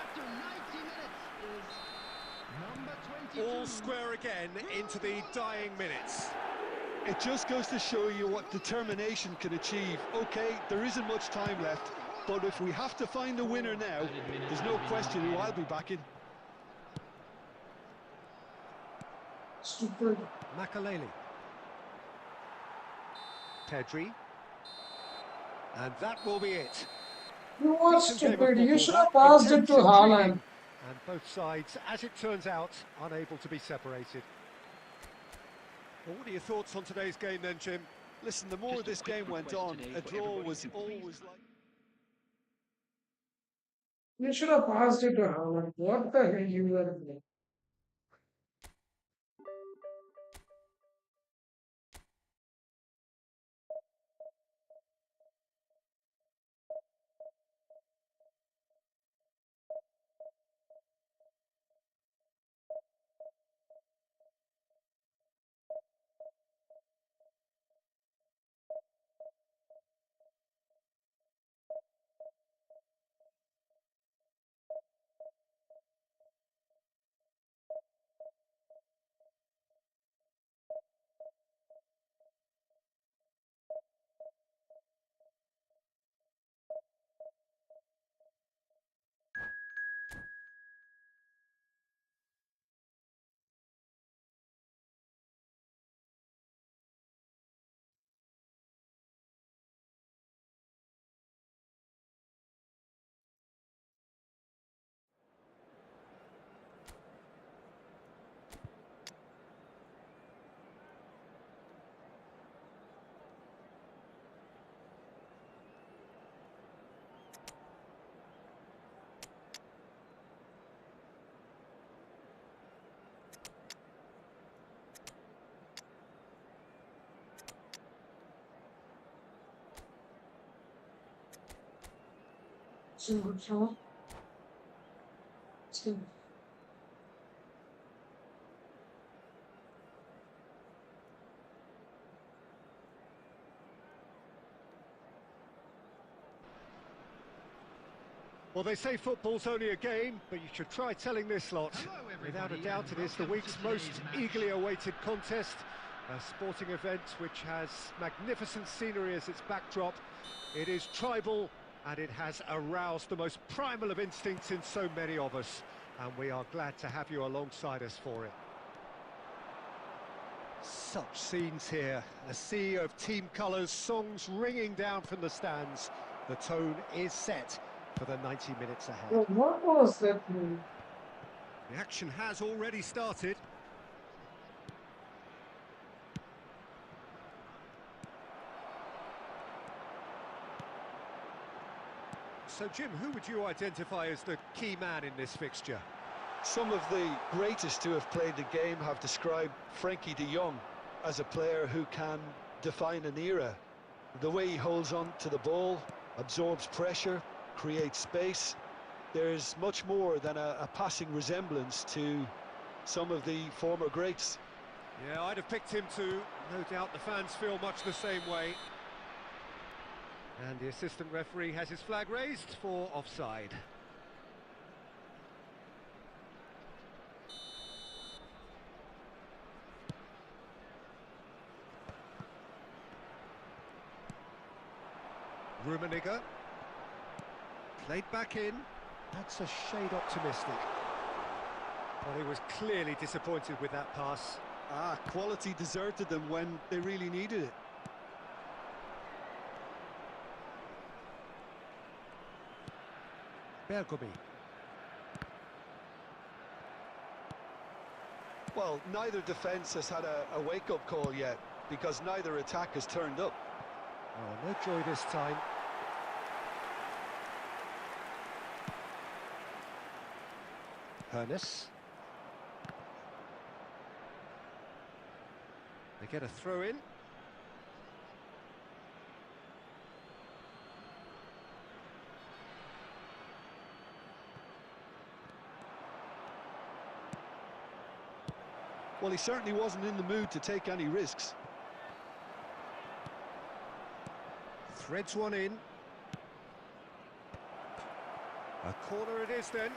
After 90 minutes is number 22. All square again into the dying minutes. It just goes to show you what determination can achieve. Okay, there isn't much time left, but if we have to find a winner now, there's no question who I'll be backing. Stupid. Makaleli. Pedri. And that will be it. You are Decent game of stupid. You football, should that. have passed it Intense, to Haaland. intriguing. And both sides, as it turns out, unable to be separated. Well, what are your thoughts on today's game then, Jim? Listen, the more this game went on, a draw was always like... You should have passed it to Haaland. What the hell you were doing? So, Well, they say football's only a game, but you should try telling this lot. Hello, Without a everybody, doubt, and it is the welcome week's to most today's match. eagerly awaited contest. A sporting event which has magnificent scenery as its backdrop. It is tribal, and it has aroused the most primal of instincts in so many of us. And we are glad to have you alongside us for it. Such scenes here, a sea of team colours, songs ringing down from the stands. The tone is set for the 90 minutes ahead. what was that move? The action has already started. So, Jim, who would you identify as the key man in this fixture? Some of the greatest who have played the game have described Frankie de Jong as a player who can define an era. The way he holds on to the ball, absorbs pressure, creates space. There's much more than a passing resemblance to some of the former greats. Yeah, I'd have picked him too. No doubt the fans feel much the same way. And the assistant referee has his flag raised for offside. Rummenigge. Played back in. That's a shade optimistic. Well, he was clearly disappointed with that pass. Quality deserted them when they really needed it. Bergomi. Well, neither defence has had a wake-up call yet, because neither attack has turned up. Oh, no joy this time. Hernes. They get a throw in. Well, he certainly wasn't in the mood to take any risks. Threads one in. A corner it is then.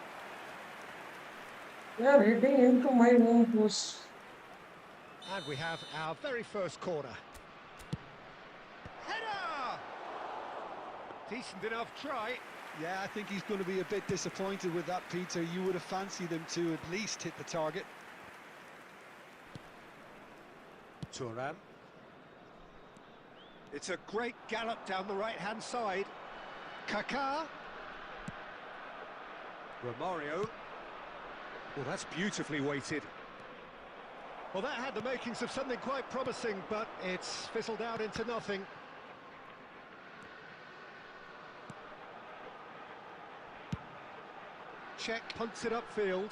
They are hitting into my own post. And we have our very first corner. Header! Decent enough try. Yeah, I think he's going to be a bit disappointed with that, Peter. You would have fancied him to at least hit the target. Thuram. It's a great gallop down the right-hand side. Kaká. Romario. Well, that's beautifully weighted. Well, that had the makings of something quite promising, but it's fizzled out into nothing. Check, punts it upfield.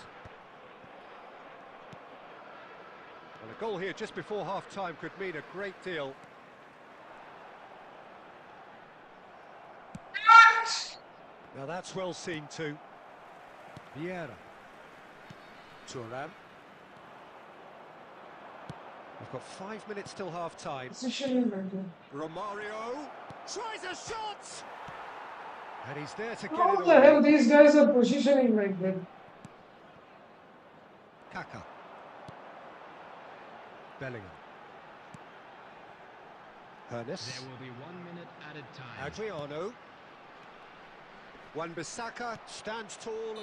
Well, a goal here just before half-time could mean a great deal. Now that's well seen too. Vieira. Thuram. We've got 5 minutes till half-time. Positioning better. Romario tries a shot! And he's there to get How it the hell away. these guys are positioning like that? Kaká. Bellingham. Hernes. There will be 1 minute added time. Adriano. Wan-Bissaka stands tall.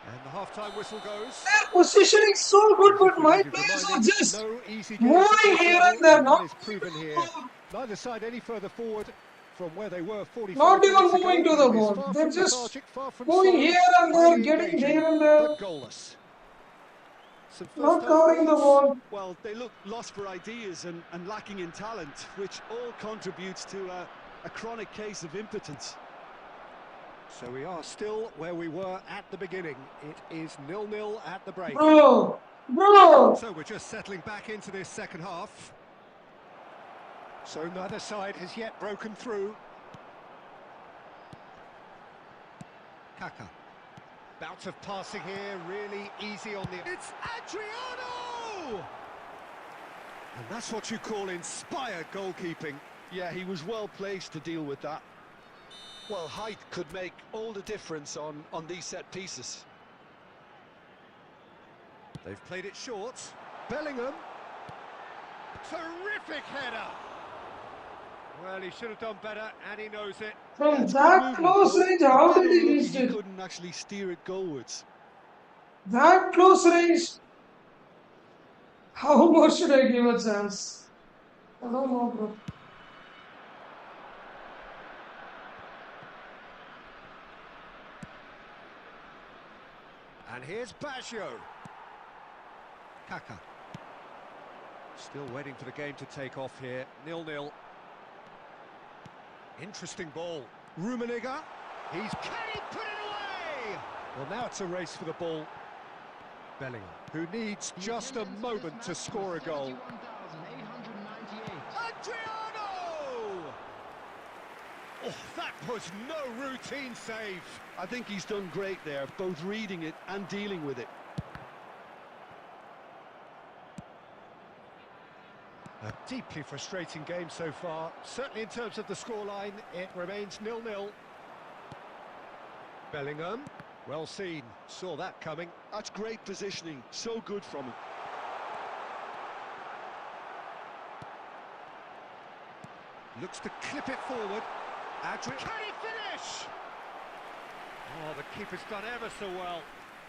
And the half-time whistle goes. Their positioning so good, but my players are just No easy moving here and there, not not proven here. Neither side any further forward from where they were 45 not even minutes ago. moving to the It is ball. far They're from just lethargic, far from going slow, here and there, highly getting engaging, here and there, but goalless. Some not first-half covering the thoughts? ball. Well, they look lost for ideas and lacking in talent, which all contributes to a chronic case of impotence. So we are still where we were at the beginning. It is 0-0 at the break. Bro! So we're just settling back into this second half. So neither side has yet broken through. Kaká. Bout of passing here, really easy on the... It's Adriano! And that's what you call inspired goalkeeping. Yeah, he was well placed to deal with that. Well, height could make all the difference on these set pieces. They've played it short. Bellingham. Terrific header! Well, he should have done better, and he knows it. From It's that good movement, close but range, how it did did he look reach like he it? couldn't actually steer it goalwards. That close range. How much should I give a chance? I don't know, bro. And here's Baggio. Kaká. Still waiting for the game to take off here. 0-0. Interesting ball. Rummenigge. Can he put it away? Well, now it's a race for the ball. Bellingham, who needs just a moment to score a goal. 71,898. Adriano! Oh, that was no routine save. I think he's done great there, both reading it and dealing with it. A deeply frustrating game so far. Certainly in terms of the scoreline, it remains 0-0. Bellingham, well seen, saw that coming. That's great positioning, so good from him. Looks to clip it forward. Can he finish? Oh, the keeper's done ever so well.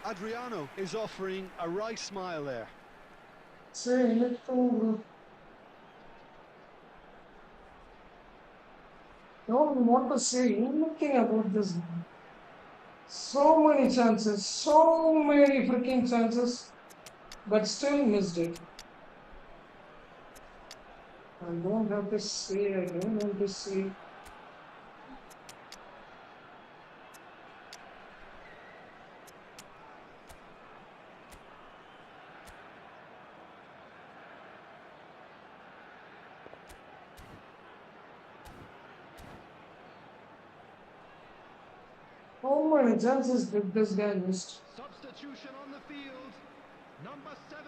Adriano is offering a wry smile there. Say it over. Don't want to say anything about this. So many chances, so many freaking chances, but still missed it. I don't have to say, I don't want to say. How many chances did this guy miss? Substitution on the field. Number 7.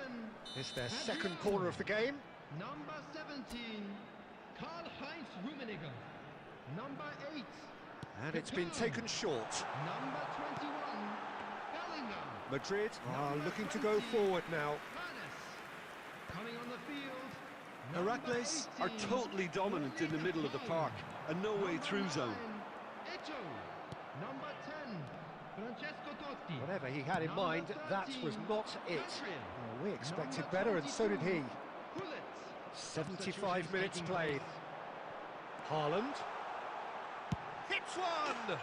It's their second corner of the game. Number 17. Karl-Heinz Rummenigge. Number 8. And it's been taken short. Number 21. Bellingham. Madrid are Number looking to 20, go forward now. Manes. Coming on the field. Heracles are totally dominant in the middle of the park, a no-way through zone. Eto. Number 10. Francesco Totti. Whatever he had in Number mind, that 13, was not it. Gabriel. Well, we expected Number better, and so did he. 22, Gullit. 75 minutes played. Haaland. Hits one!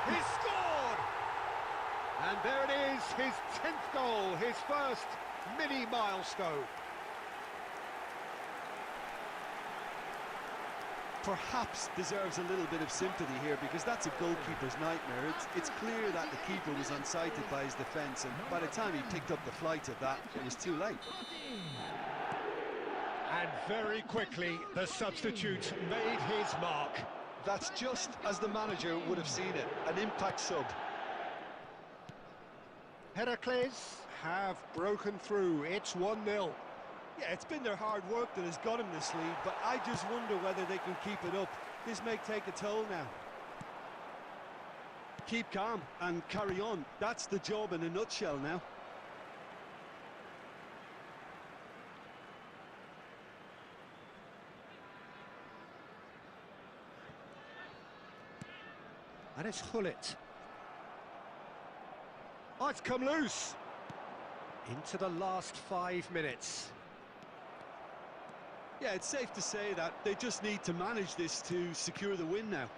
He scored! And there it is, his 10th goal, his first mini milestone. Perhaps deserves a little bit of sympathy here, because that's a goalkeeper's nightmare. It's clear that the keeper was unsighted by his defence, and by the time he picked up the flight of that, it was too late. And very quickly, the substitute made his mark. That's just as the manager would have seen it, an impact sub. Heracles have broken through, it's 1-0. Yeah, it's been their hard work that has got him this lead, but I just wonder whether they can keep it up. This may take a toll now. Keep calm and carry on. That's the job in a nutshell now. And it's Gullit. Oh, it's come loose. Into the last 5 minutes. Yeah, it's safe to say that they just need to manage this to secure the win now.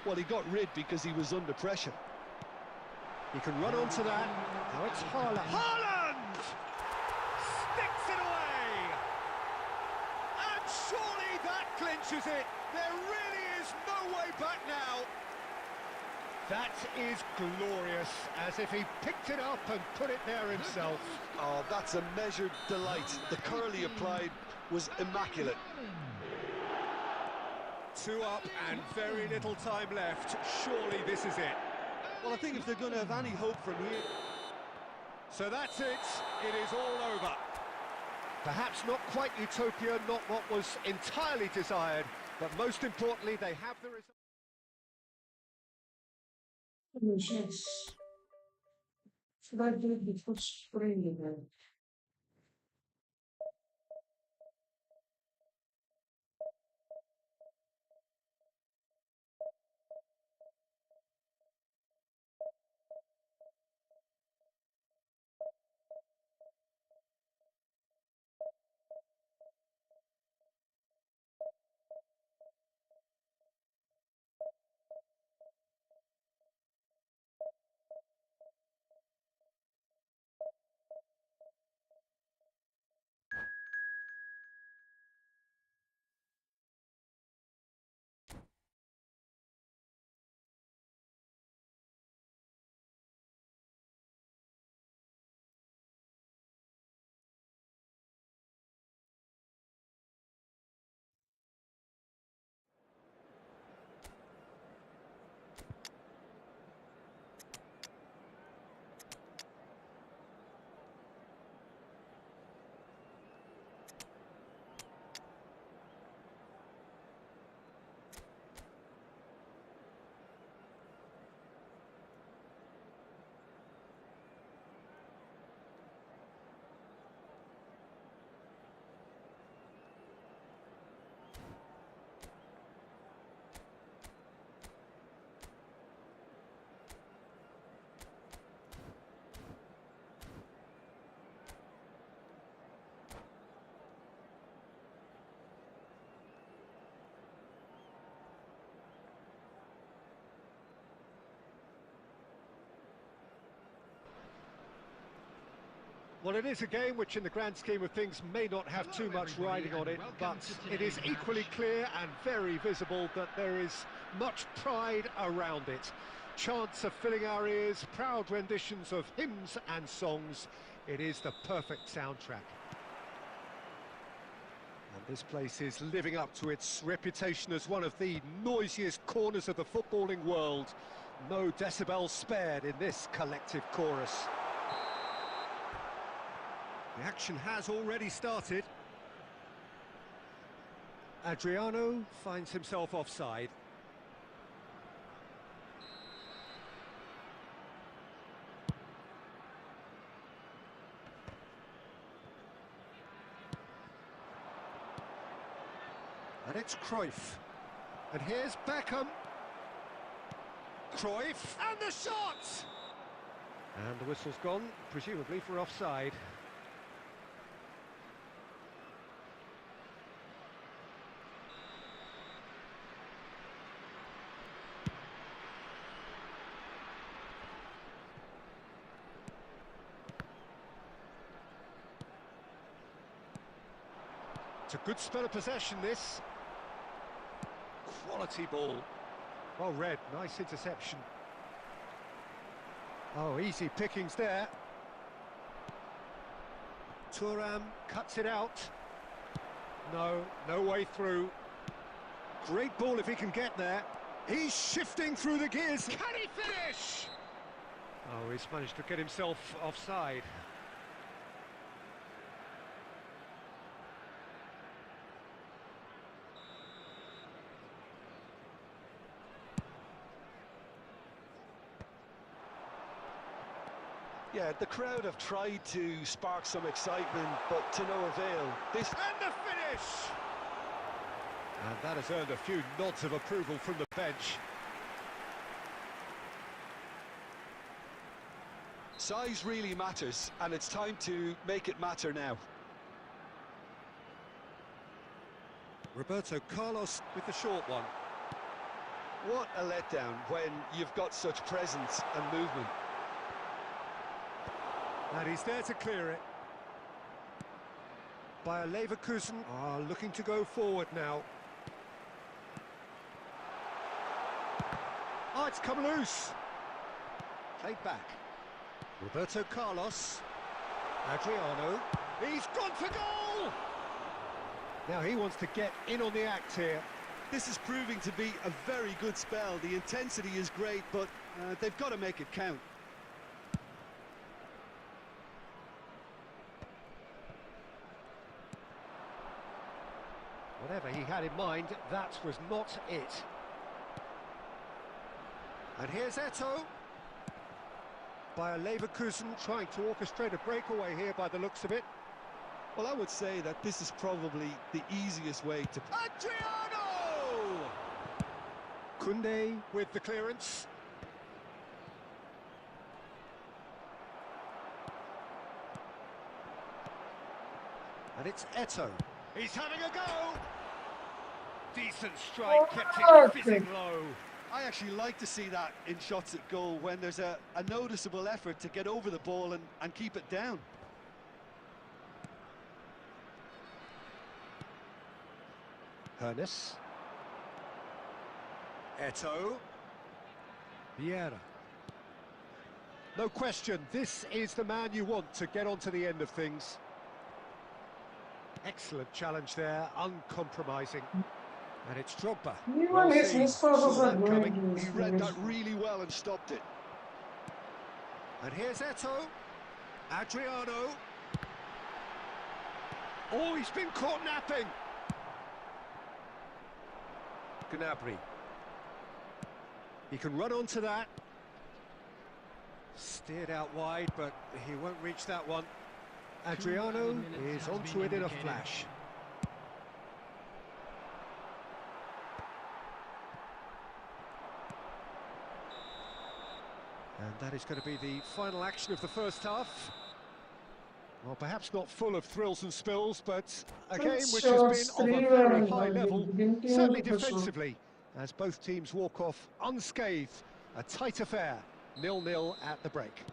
Well, he got rid because he was under pressure. He can run onto that. Now it's Haaland. Haaland! Sticks it away! And surely that clinches it. There really is no way back now. That is glorious, as if he picked it up and put it there himself. Oh, that's a measured delight. The curl he applied was immaculate. 2 up and very little time left. Surely this is it. Well, I think if they're going to have any hope from here... So that's it. It is all over. Perhaps not quite utopia, not what was entirely desired, but most importantly, they have the result. Should I do it before spring again? Well, it is a game which in the grand scheme of things may not have too much riding on it, but it is equally clear and very visible that there is much pride around it. Chants are filling our ears, proud renditions of hymns and songs. It is the perfect soundtrack. And this place is living up to its reputation as one of the noisiest corners of the footballing world. No decibels spared in this collective chorus. The action has already started. Adriano finds himself offside. And it's Cruyff. And here's Beckham. Cruyff, and the shot! And the whistle's gone, presumably for offside. It's a good spell of possession, this. Quality ball. Well read, nice interception. Oh, easy pickings there. Thuram cuts it out. No way through. Great ball if he can get there. He's shifting through the gears. Can he finish? Oh, he's managed to get himself offside. Yeah, the crowd have tried to spark some excitement, but to no avail. And the finish! And that has earned a few nods of approval from the bench. Size really matters, and it's time to make it matter now. Roberto Carlos with the short one. What a letdown when you've got such presence and movement. And he's there to clear it. Bayer Leverkusen are looking to go forward now. Oh, it's come loose. Played back. Roberto Carlos. Adriano. He's gone for goal! Now he wants to get in on the act here. This is proving to be a very good spell. The intensity is great, but they've got to make it count. Whatever he had in mind, that was not it. And here's Eto'o. Bayer Leverkusen trying to orchestrate a breakaway here by the looks of it. Well, I would say that this is probably the easiest way to... Adriano! Koundé with the clearance. And it's Eto'o. He's having a go! Decent strike, kept it fizzing low. I actually like to see that in shots at goal when there's a noticeable effort to get over the ball and keep it down. Hernes. Eto'o. Vieira. No question, this is the man you want to get onto the end of things. Excellent challenge there, uncompromising. And it's Drogba. Well seen, saw that coming. He read that really well and stopped it. And here's Eto'o. Adriano. Oh, he's been caught napping. Gnabry. He can run onto that. Steered out wide, but he won't reach that one. Adriano is onto it in a flash. And that is going to be the final action of the first half. Well, perhaps not full of thrills and spills, but a game which has been of a very high level, certainly defensively, as both teams walk off unscathed. A tight affair, 0-0 at the break.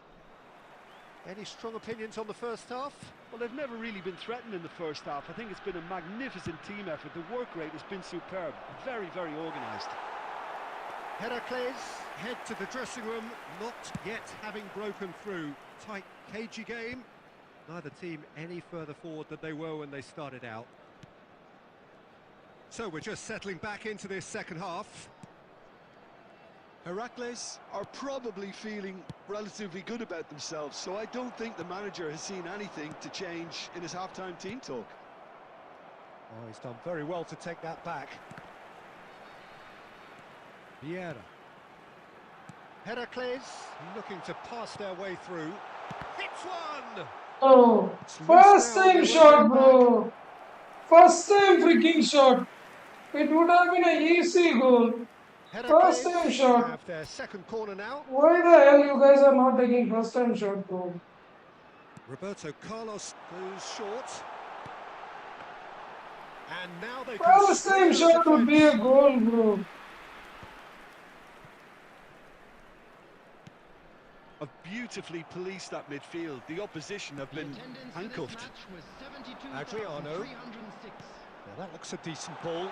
Any strong opinions on the first half? Well, they've never really been threatened in the first half. I think it's been a magnificent team effort. The work rate has been superb. Very, very organised. Heracles head to the dressing room, not yet having broken through. Tight, cagey game. Neither team any further forward than they were when they started out. So we're just settling back into this second half. Heracles are probably feeling relatively good about themselves, so I don't think the manager has seen anything to change in his half-time team talk. Oh, he's done very well to take that back. Vieira. Heracles looking to pass their way through. Hits one! Oh, It's loose first now, time they won't shot, get bro. First time freaking shot. It would have been an easy goal. back. First Heracles time shot. have their second corner now. Why the hell you guys are not taking first time shot, bro? Roberto Carlos goes short. And now they can First time string shot would be a defence. goal, bro. Have beautifully policed that midfield. The opposition have been handcuffed. Adriano. Well, that looks a decent ball.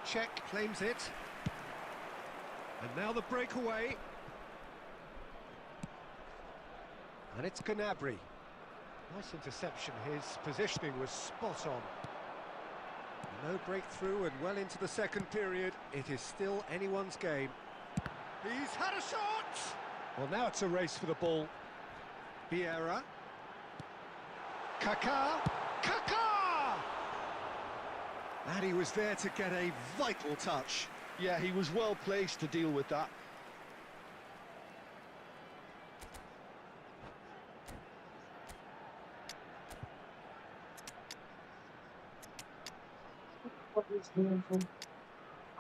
Czech claims it. And now the breakaway. And it's Gnabry. Nice interception. His positioning was spot on. No breakthrough and well into the second period. It is still anyone's game. He's had a shot! Well, now it's a race for the ball. Vieira. Kaká. Kaká! And he was there to get a vital touch. Yeah, he was well placed to deal with that.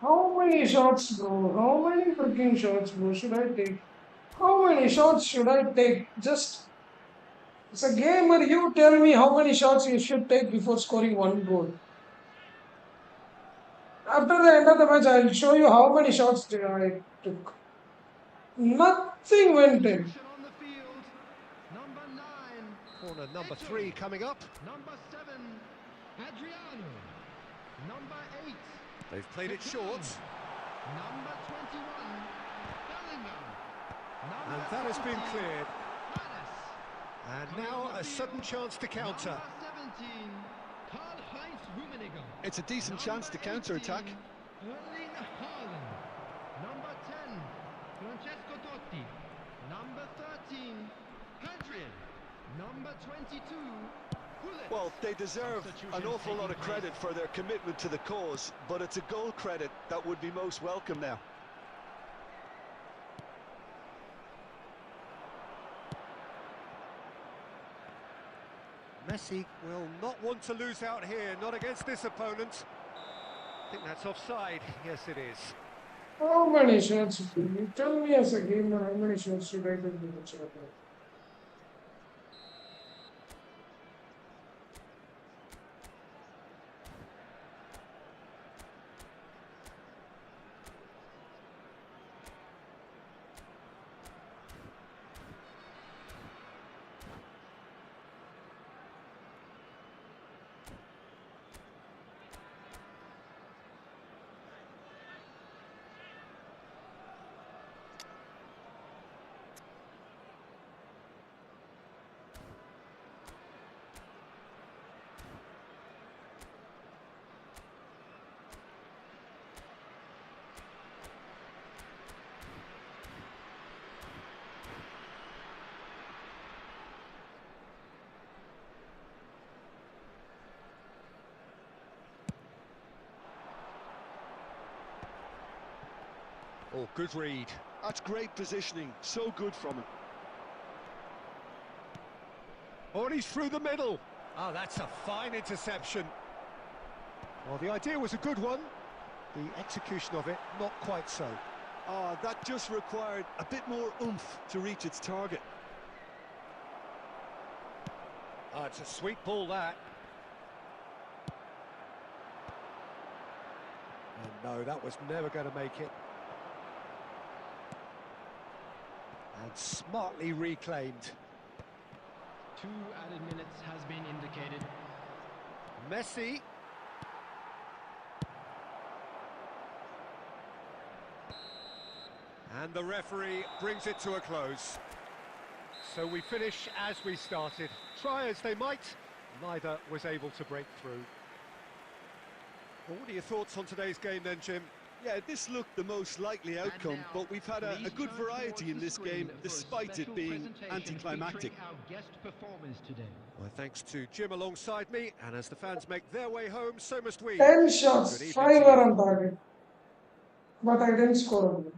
How many shots, bro? How many freaking shots, bro, should I take? How many shots should I take? Just, as a gamer, you tell me how many shots you should take before scoring one goal. After the end of the match, I'll show you how many shots did I took. Nothing went in. On the field. Number 9. Corner number 3 coming up. Number 7. Adriano. Number 8. They've played it short. Number 21. Bellingham. And that has been cleared. Hannes. And now a sudden chance to counter. Number 17. Karl-Heinz Rummenigge. It's a decent chance to counter-attack. Erling Haaland. Number 10. Francesco Totti. Number 13. Hadrian. Number 22. Gullit. Well, they deserve an awful lot of credit for their commitment to the cause, but it's a goal credit that would be most welcome now. Messi will not want to lose out here, not against this opponent. I think that's offside. Yes, it is. How many shots? You tell me as a gamer how many shots should I take before scoring? Oh, good read. That's great positioning, so good from him. Oh, and he's through the middle. Oh, that's a fine interception. Well, the idea was a good one. The execution of it, not quite so. That just required a bit more oomph to reach its target. Oh, it's a sweet ball, that. And no, that was never going to make it. And smartly reclaimed. 2 added minutes has been indicated. Messi. And the referee brings it to a close. So we finish as we started. Try as they might, neither was able to break through. Well, what are your thoughts on today's game then, Jim? Yeah, this looked the most likely outcome, but we've had a good variety in this game, despite it being anticlimactic. My thanks to Jim alongside me, and as the fans make their way home, so must we. 10 Good shots, evening 5 to were you. on target. But I didn't score on them.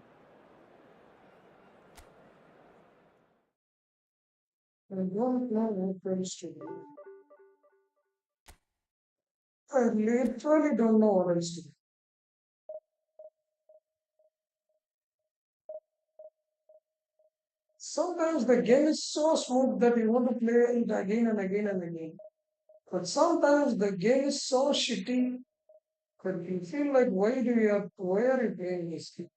I don't know what else to do. I literally don't know what else to do. Sometimes the game is so smooth that you want to play it again and again and again. But sometimes the game is so shitty that you feel like, why are you playing this game?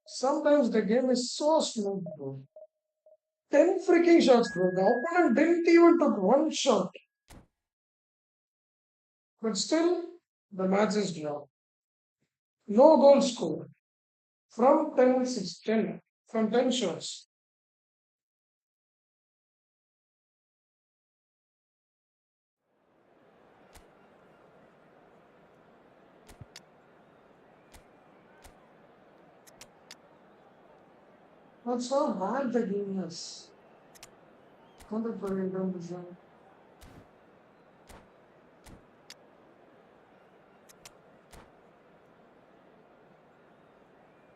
Sometimes the game is so smooth, bro. 10 freaking shots, bro. The opponent didn't even took one shot. But still, the match is drawn. No goal scored. From 10 from 10 shots. That's how bad the game is. 100% don't deserve.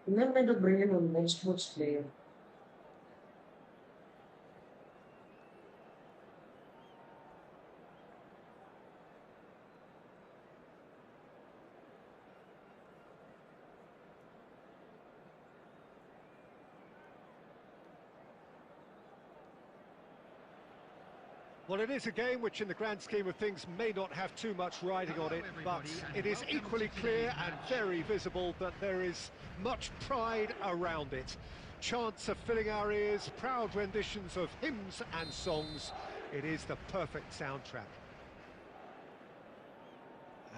You need to bring in a next sports player. Well, it is a game which in the grand scheme of things may not have too much riding on it, but it is equally clear and very visible that there is much pride around it. Chants are filling our ears, proud renditions of hymns and songs. It is the perfect soundtrack.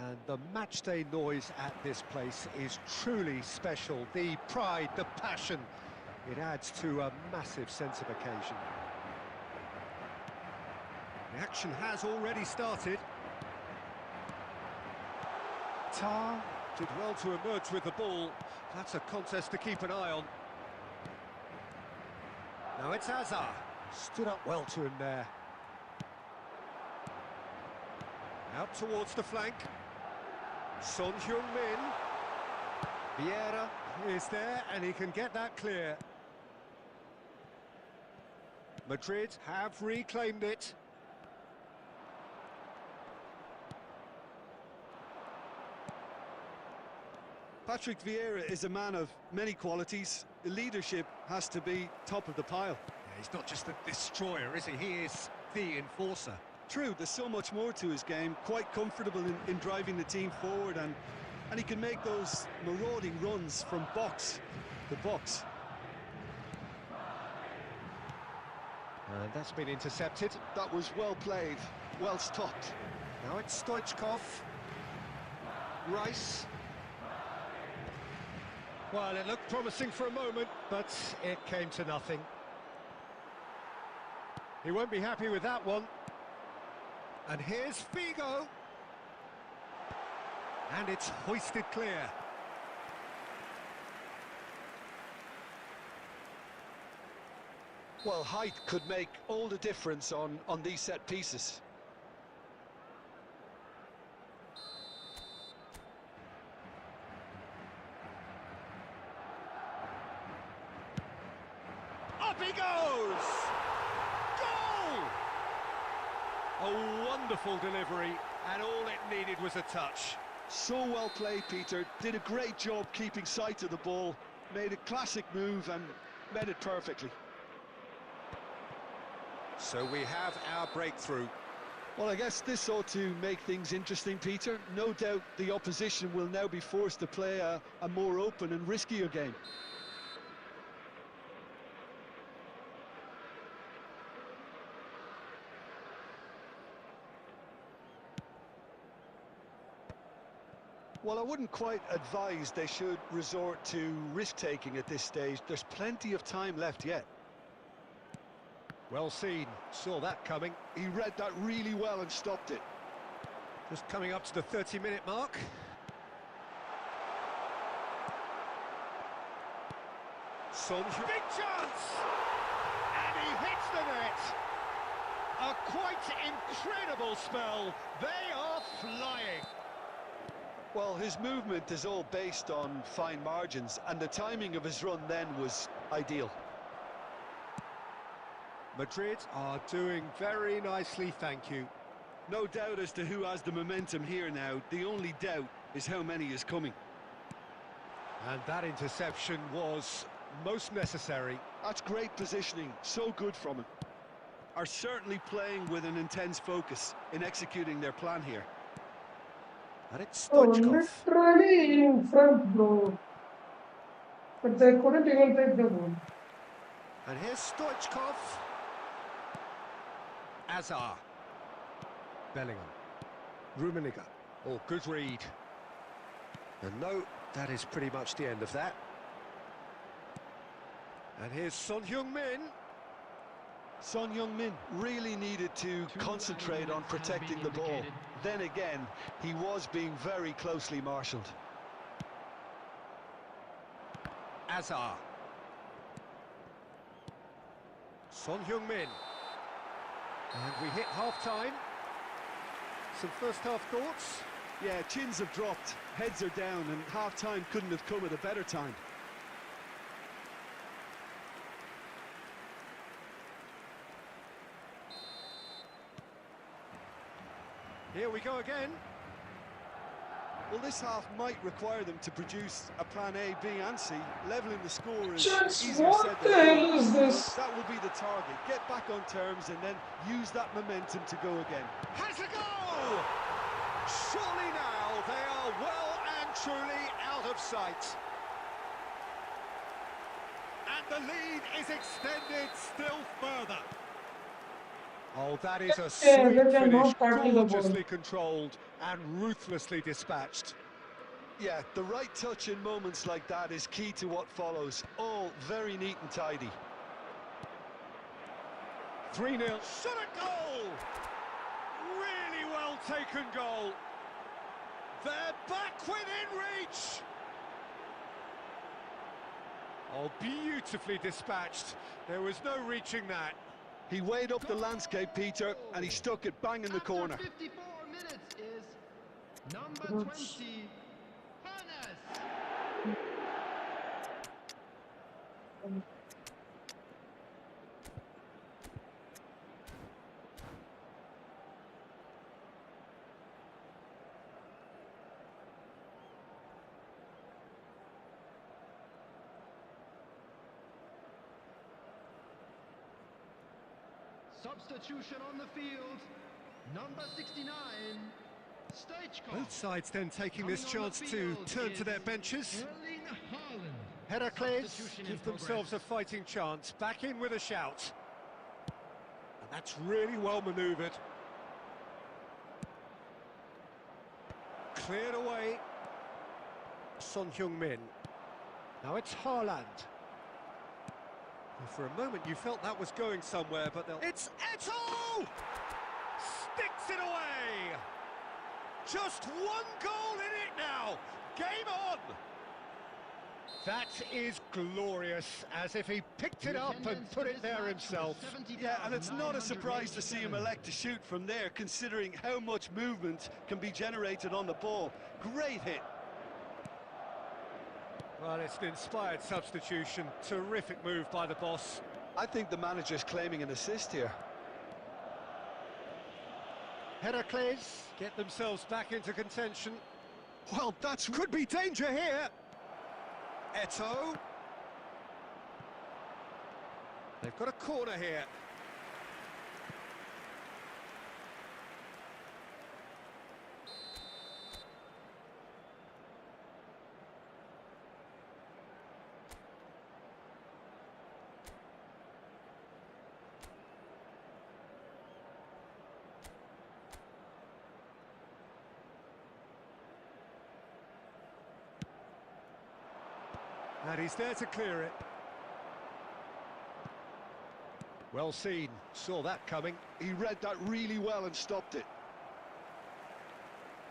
And the matchday noise at this place is truly special. The pride, the passion, it adds to a massive sense of occasion. The action has already started. Tar did well to emerge with the ball. That's a contest to keep an eye on. Now it's Hazard. Stood up well to him there. Out towards the flank. Son Heung-min. Vieira is there and he can get that clear. Madrid have reclaimed it. Patrick Vieira is a man of many qualities. The leadership has to be top of the pile. Yeah, he's not just a destroyer, is he? He is the enforcer. True, there's so much more to his game. Quite comfortable in driving the team forward, and he can make those marauding runs from box to box. And that's been intercepted. That was well played, well stopped. Now it's Stoichkov. Rice. Well, it looked promising for a moment, but it came to nothing. He won't be happy with that one. And here's Figo. And it's hoisted clear. Well, height could make all the difference on these set pieces. Up he goes! Goal! A wonderful delivery, and all it needed was a touch. So well played, Peter. Did a great job keeping sight of the ball. Made a classic move and met it perfectly. So we have our breakthrough. Well, I guess this ought to make things interesting, Peter. No doubt the opposition will now be forced to play a more open and riskier game. Well, I wouldn't quite advise they should resort to risk-taking at this stage. There's plenty of time left yet. Well seen, saw that coming. He read that really well and stopped it. Just coming up to the 30-minute mark. Big chance! And he hits the net! A quite incredible spell. They are flying. Well, his movement is all based on fine margins, and the timing of his run then was ideal. Madrid are doing very nicely, thank you. No doubt as to who has the momentum here now. The only doubt is how many is coming. And that interception was most necessary. That's great positioning, so good from him. Are certainly playing with an intense focus in executing their plan here. And it's Oh, Stoichkov. literally in front, bro. But they couldn't even take the ball. And here's Stoichkov. Azar. Bellingham. Rummenigge. Oh, good read. And no, that is pretty much the end of that. And here's Son Heung-min. Son Heung-min really needed to concentrate on protecting the ball. Then again, he was being very closely marshalled. Azar. Son Heung-min. And we hit half-time. Some first-half thoughts? Yeah, chins have dropped, heads are down, and half-time couldn't have come at a better time. Here we go again. Well, this half might require them to produce a plan A, B and C. Levelling the score is Just easier what said the than done. hell is this? But that will be the target. Get back on terms and then use that momentum to go again. Has a goal! Surely now they are well and truly out of sight. And the lead is extended still further. Oh, that is a Yeah, sweet they are finish, not touching the ball. gorgeously controlled and ruthlessly dispatched. Yeah, the right touch in moments like that is key to what follows. All very neat and tidy. 3-0. Shot a goal! Really well taken goal. They're back within reach. Oh, beautifully dispatched. There was no reaching that. He weighed up the landscape, Peter, and he stuck it bang in the corner. After 54 minutes is number 20, Hannes. Substitution on the field, number 69, Stoichkov. Both sides then taking this chance to turn to their benches. Erling Haaland. Heracles Substitution in give themselves a progress. fighting chance, back in with a shout. And that's really well manoeuvred. Cleared away. Son Heung-min. Now it's Haaland. For a moment you felt that was going somewhere, but it's Eto'o! Sticks it away! Just one goal in it now! Game on! That is glorious, as if he picked it up and put it there himself. Yeah, and it's not a surprise to see him elect to shoot from there, considering how much movement can be generated on the ball. Great hit. Well, it's an inspired substitution. Terrific move by the boss. I think the manager's claiming an assist here. Heracles get themselves back into contention. Well, that could be danger here. Eto'o. They've got a corner here. And he's there to clear it. Well seen, saw that coming. He read that really well and stopped it.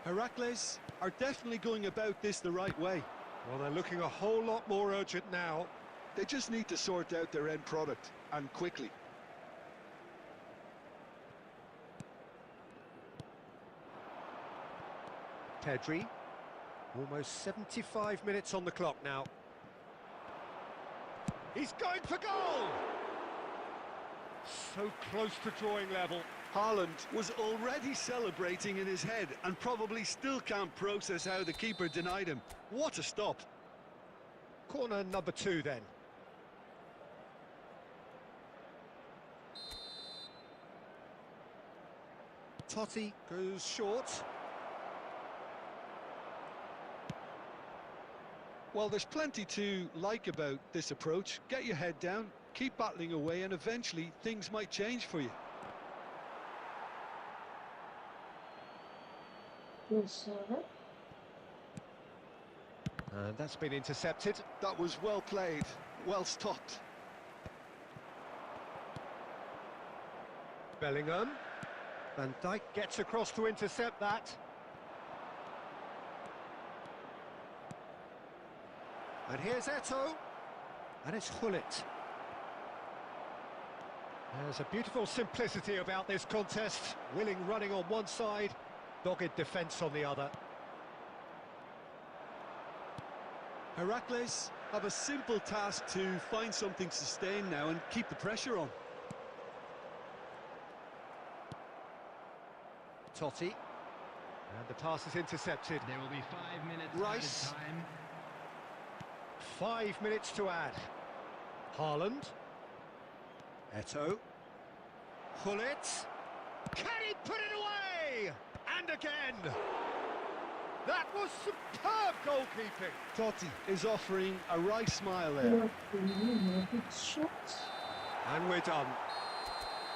Heracles are definitely going about this the right way. Well, they're looking a whole lot more urgent now. They just need to sort out their end product, and quickly. Pedri, almost 75 minutes on the clock now. He's going for goal! So close to drawing level. Haaland was already celebrating in his head and probably still can't process how the keeper denied him. What a stop. Corner number 2 then. Totti goes short. Well, there's plenty to like about this approach. Get your head down, keep battling away, and eventually things might change for you. And that's been intercepted. That was well played, well stopped. Bellingham. Van Dijk gets across to intercept that. And here's Eto'o. And it's Gullit. There's a beautiful simplicity about this contest. Willing running on one side, dogged defence on the other. Heracles have a simple task to find something sustained now and keep the pressure on. Totti. And the pass is intercepted. There will be 5 minutes Rice. added time. 5 minutes to add. Haaland. Eto'o. Gullit. Can he put it away? And again. That was superb goalkeeping. Totti is offering a right smile there. And we're done.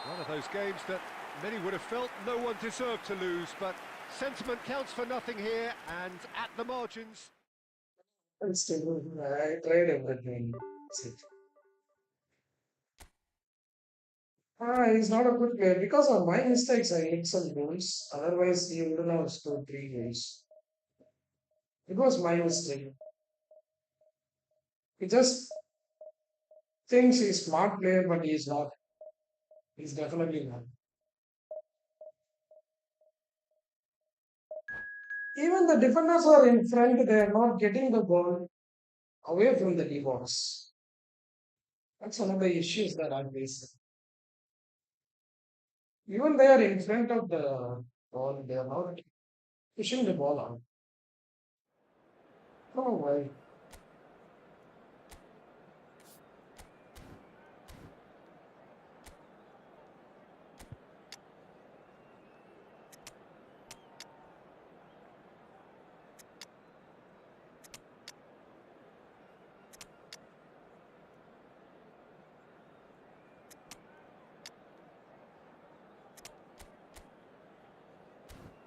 One of those games that many would have felt no one deserved to lose, but sentiment counts for nothing here, and at the margins... Still, I tried everything. That's it. He's not a good player. Because of my mistakes, I hit some goals. Otherwise, he would not have scored 3 goals. It was my mistake. He just thinks he's a smart player, but he's not. He's definitely not. Even the defenders are in front, they are not getting the ball away from the D box. That's one of the issues that I'm facing. Even they are in front of the ball, they are not pushing the ball out. Oh, why?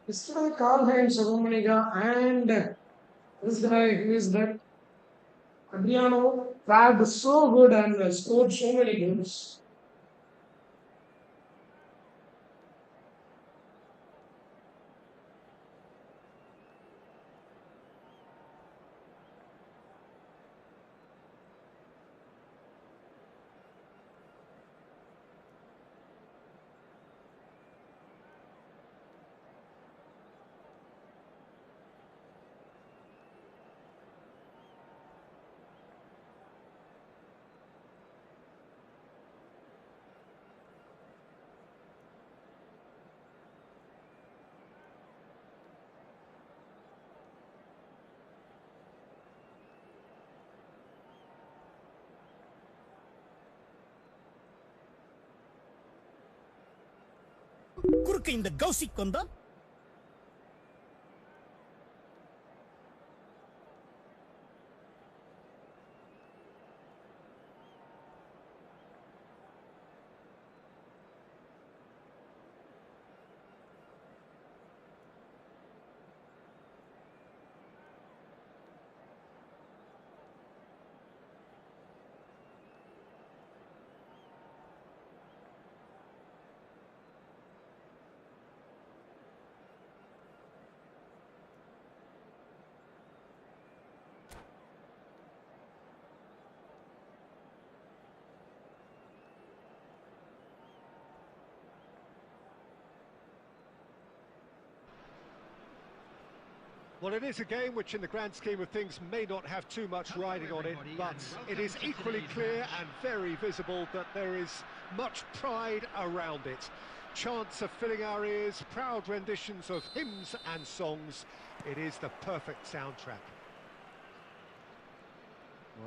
Yesterday, Karl-Heinz Rummenigge and this guy, who is that? Adriano, fared so good and scored so many goals. குறுக்கு இந்த கௌசிக் வந்தா Well, it is a game which in the grand scheme of things may not have too much riding on it, but it is equally clear and very visible that there is much pride around it. Chants are filling our ears, proud renditions of hymns and songs. It is the perfect soundtrack.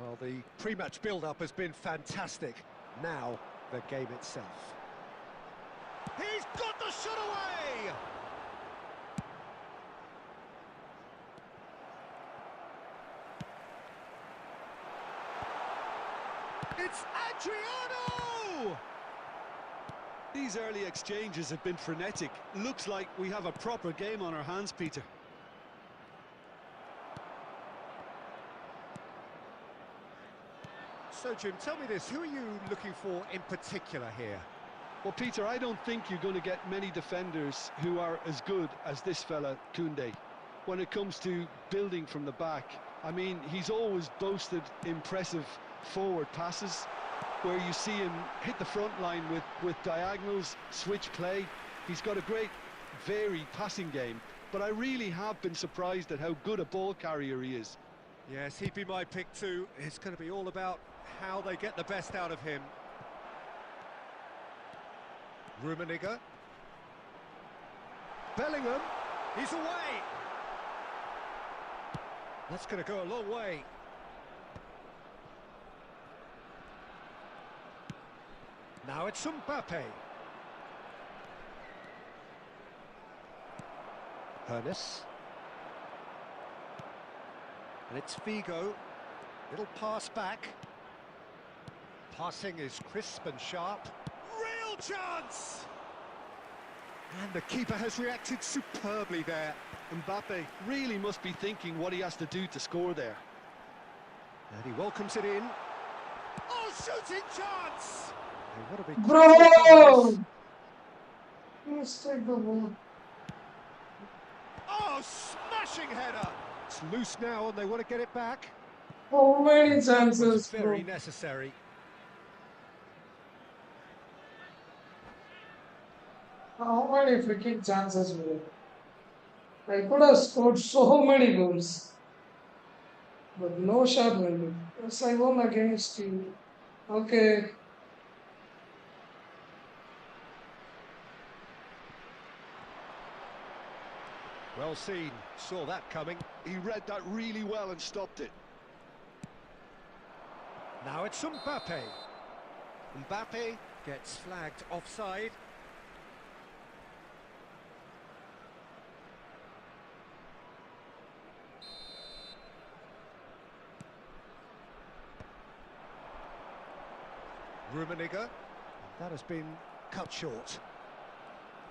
Well, the pre-match build-up has been fantastic. Now, the game itself. He's got the shot away! It's Adriano! These early exchanges have been frenetic. Looks like we have a proper game on our hands, Peter. So, Jim, tell me this, who are you looking for in particular here? Well, Peter, I don't think you're going to get many defenders who are as good as this fella, Koundé. When it comes to building from the back, I mean, he's always boasted impressive forward passes where you see him hit the front line with diagonals, switch play. He's got a great varied passing game, but I really have been surprised at how good a ball carrier he is. Yes, he'd be my pick too. It's going to be all about how they get the best out of him. Rummenigge. Bellingham. He's away. That's going to go a long way. Now it's Mbappe. Hernes. And it's Figo. Little pass back. Passing is crisp and sharp. Real chance! And the keeper has reacted superbly there. Mbappe really must be thinking what he has to do to score there. And he welcomes it in. Oh, shooting chance! Hey, what a big Bro! Let's take the ball. Oh, smashing header! It's loose now and they want to get it back. How many It chances, was bro? very necessary. How many freaking chances, bro? I could have scored so many goals. But no shot went in. Yes, I won against you. Okay. Well seen, saw that coming. He read that really well and stopped it. Now it's Mbappe. Mbappe gets flagged offside. Rummenigge. That has been cut short.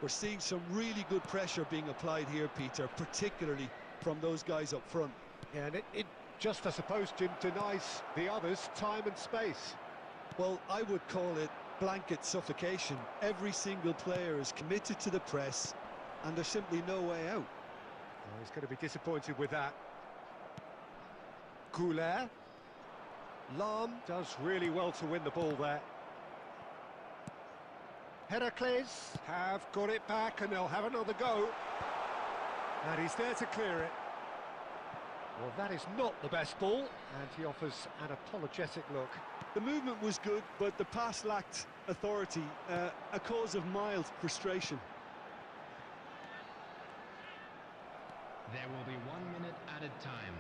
We're seeing some really good pressure being applied here, Peter, particularly from those guys up front. Yeah, and it just, I suppose, Jim, denies the others time and space. Well, I would call it blanket suffocation. Every single player is committed to the press, and there's simply no way out. Oh, he's going to be disappointed with that. Goulet. Lahm does really well to win the ball there. Heracles have got it back and they'll have another go. And he's there to clear it. Well, that is not the best ball, and he offers an apologetic look. The movement was good, but the pass lacked authority, a cause of mild frustration. There will be 1 minute added time.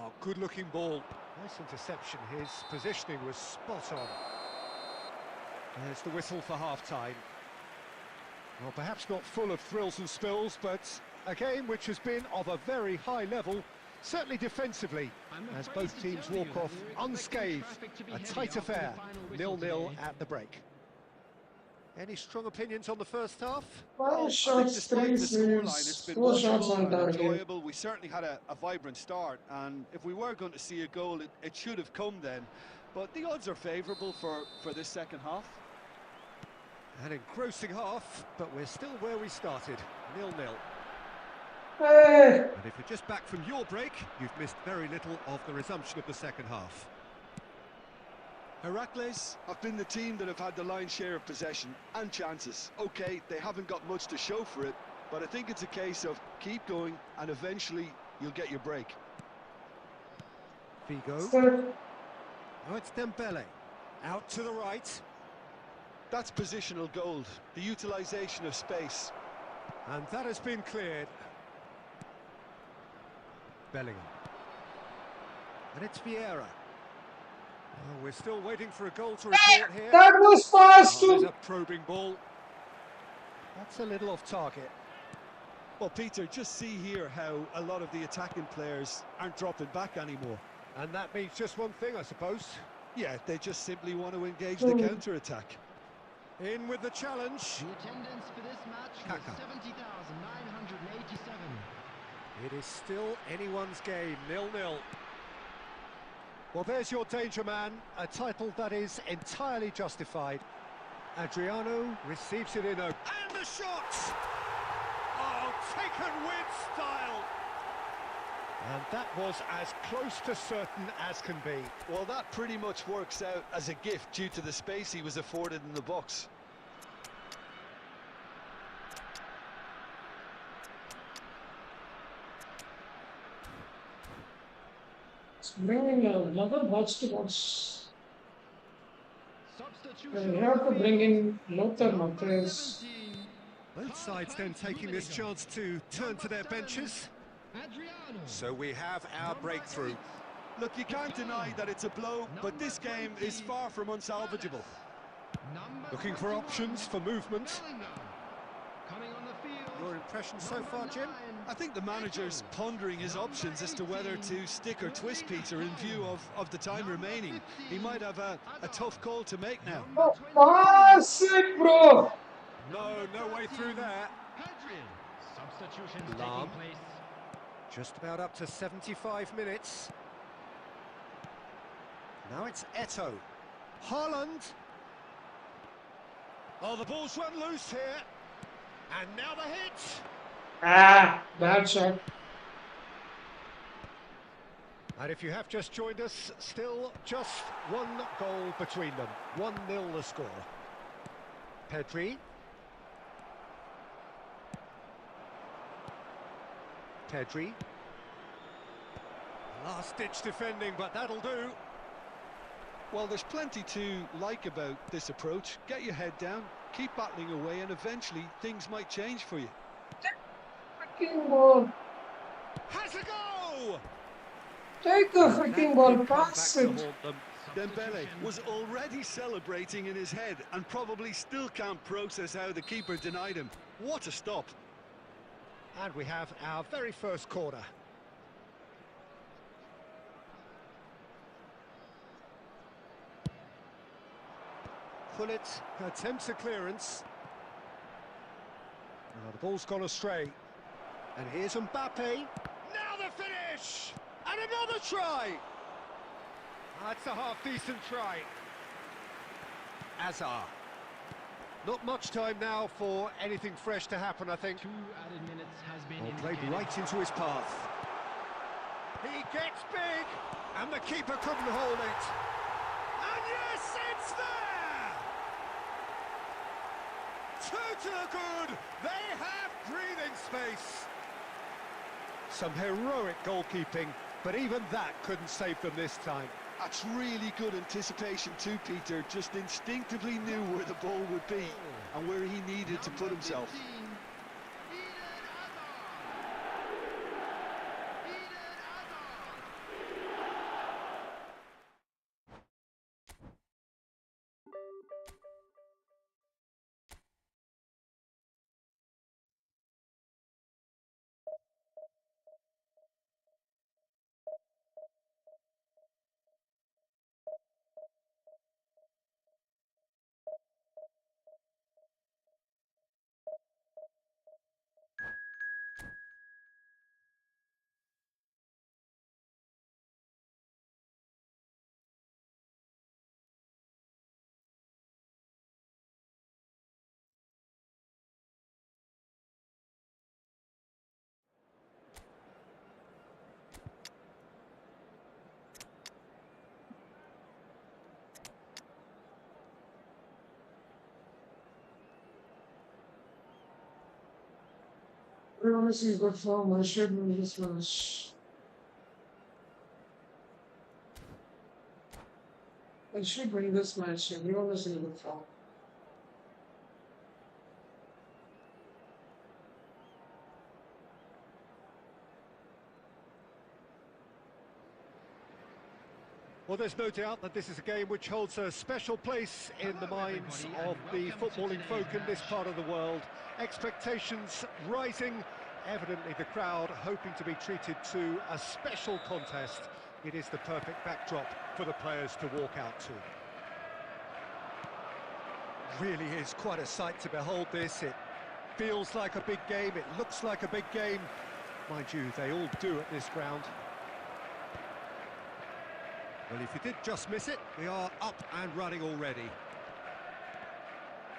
Oh, good-looking ball. Nice interception. His positioning was spot on. There's the whistle for half-time. Well, perhaps not full of thrills and spills, but a game which has been of a very high level, certainly defensively, as both teams walk off unscathed. A tight affair, 0-0 at the break. Any strong opinions on the first half? 5 shots, Despite 3 the scoreline, it's saves, been 4 shots watchable on and target. enjoyable. We certainly had a vibrant start, and if we were going to see a goal, it should have come then. But the odds are favourable for this second half. An engrossing half, but we're still where we started, 0-0. Hey! And if you're just back from your break, you've missed very little of the resumption of the second half. Heracles have been the team that have had the lion's share of possession and chances. Okay, they haven't got much to show for it, But I think it's a case of keep going and eventually you'll get your break. Figo. Start. Now it's Dembele. Out to the right. That's positional gold, the utilisation of space. And that has been cleared. Bellingham. And it's Vieira. Oh, we're still waiting for a goal to report here. That was fast. Oh, there's a probing ball. That's a little off target. Well, Peter, just see here how a lot of the attacking players aren't dropping back anymore. And that means just one thing, I suppose. Yeah, they just simply want to engage the counter-attack. In with the challenge. The attendance for this match was Kaka. 70,987. It is still anyone's game, 0-0. Well, there's your danger man, a title that is entirely justified. Adriano receives it in a... And the shot! Oh, taken with style! And that was as close to certain as can be. Well, that pretty much works out as a gift due to the space he was afforded in the box. Bringing another box to box. Substitution We have to on the bring field. in Lothar Number Matthäus. 17, Both sides then taking this chance to turn to their benches. Adriano. So we have our breakthrough. Look, you can't deny that it's a blow, but this game is far from unsalvageable. Number Looking for 21, options for movement. Bellingham. Coming on the field. Your impression so Number far, Jim? 9, I think the manager's pondering his options as to whether to stick or twist Peter in view of the time remaining. He might have a tough call to make now. Oh, pass it, bro. No way through there. Hadrian. Substitutions Lam. taking place. Just about up to 75 minutes. Now it's Eto. Haaland. Oh, the ball's run loose here. And now the hit. Bad shot. And if you have just joined us, still just one goal between them. 1-0 the score. Pedri. Pedri. Last-ditch defending, but that'll do. Well, there's plenty to like about this approach. Get your head down, keep battling away, and eventually things might change for you. Freaking ball. Has a go! Take the freaking ball. Pass it. Dembele was already celebrating in his head and probably still can't process how the keeper denied him. What a stop. And we have our very first corner. Pullet attempts a clearance. Now the ball's gone astray. And here's Mbappe. Now the finish! And another try! That's a half-decent try. Azar. Not much time now for anything fresh to happen, I think. 2 added minutes has been Played indicated. right into his path. He gets big, and the keeper couldn't hold it. And yes, it's there! Two to the good. They have breathing space. Some heroic goalkeeping, but even that couldn't save them this time. That's really good anticipation too, Peter. Just instinctively knew where the ball would be and where he needed to put himself. 15, We want to see good form. I should win this match. I should win this match. We want to see good form. Well, there's no doubt that this is a game which holds a special place in the minds of the footballing folk in this part of the world. Expectations rising, evidently the crowd hoping to be treated to a special contest. It is the perfect backdrop for the players to walk out to. Really is quite a sight to behold this. It feels like a big game, it looks like a big game. Mind you, they all do at this ground. Well, if you did just miss it, we are up and running already.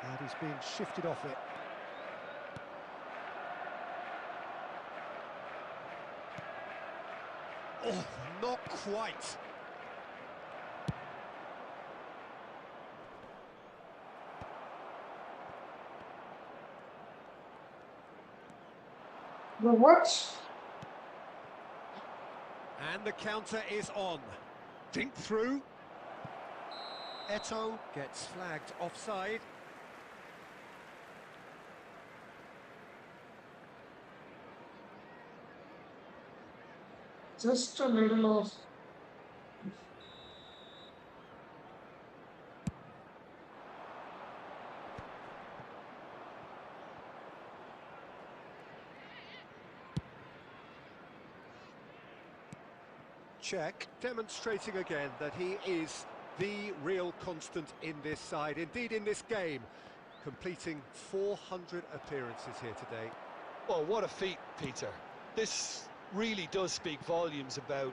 And he's being shifted off it. Oh, not quite. The what? And the counter is on. Dink through. Eto'o gets flagged offside. Just a little of. Check, demonstrating again that he is the real constant in this side, indeed in this game, completing 400 appearances here today. Well, what a feat, Peter. This really does speak volumes about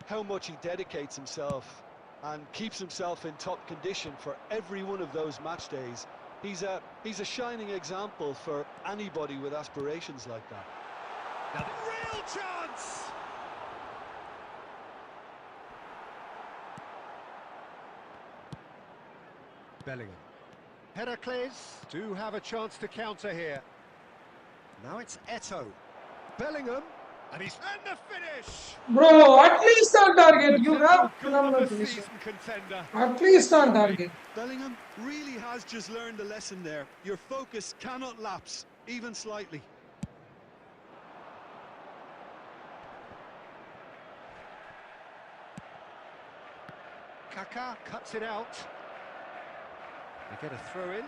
how much he dedicates himself and keeps himself in top condition for every one of those match days. He's a shining example for anybody with aspirations like that. Now the real chance! Bellingham. Heracles do have a chance to counter here. Now it's Eto'o. Bellingham, and the finish! Bro, at least on target. You have Goal phenomenal of the finisher. season contender. At least on target. Bellingham really has just learned a lesson there. Your focus cannot lapse, even slightly. Kaká cuts it out. They get a throw in.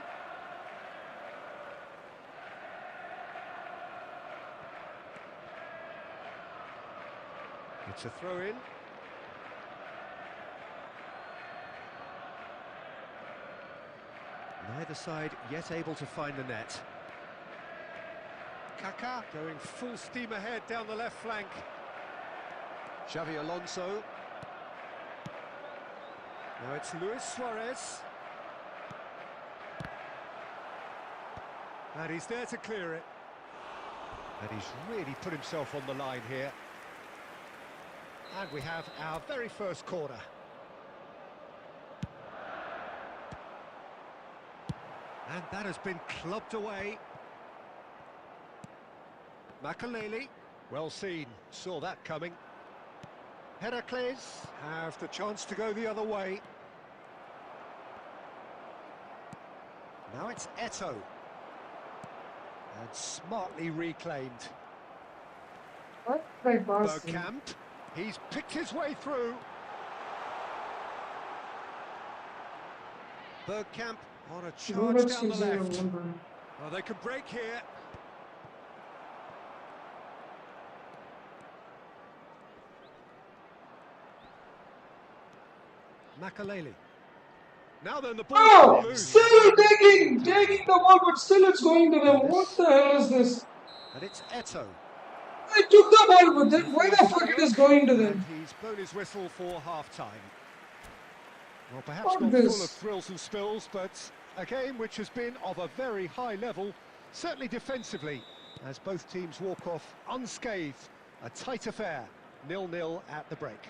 It's a throw in. Neither side yet able to find the net. Kaká going full steam ahead down the left flank. Xavi Alonso. Now it's Luis Suarez. And he's there to clear it. And he's really put himself on the line here. And we have our very first corner. And that has been clubbed away. Makaleli, well seen, saw that coming. Heracles have the chance to go the other way. Now it's Eto'o. And smartly reclaimed. What? Pass. Bergkamp, he's picked his way through. Bergkamp on a charge down the left. Oh, they could break here. Makaleli. Now then, the ball Oh, loose. still taking the ball, but still it's going to them. What the hell is this? And it's Eto'o. I took the ball, but then why the fuck it is going to them? And he's blown his whistle for half-time. Well, perhaps Fuck not this. full of thrills and spills, but a game which has been of a very high level, certainly defensively, as both teams walk off unscathed. A tight affair, 0-0 at the break.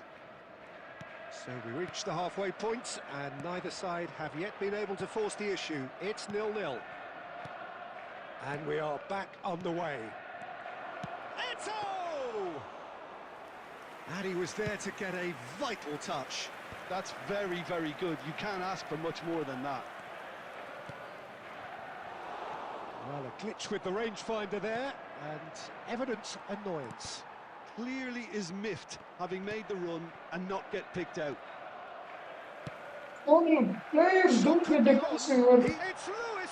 So we reach the halfway point, and neither side have yet been able to force the issue. It's 0-0. And we are back on the way. Eto'o! And he was there to get a vital touch. That's very, very good. You can't ask for much more than that. Well, a glitch with the rangefinder there, and evident annoyance. Clearly is miffed, having made the run and not get picked out. Oh, players Shot doing the could be defensive on. work. It's Luis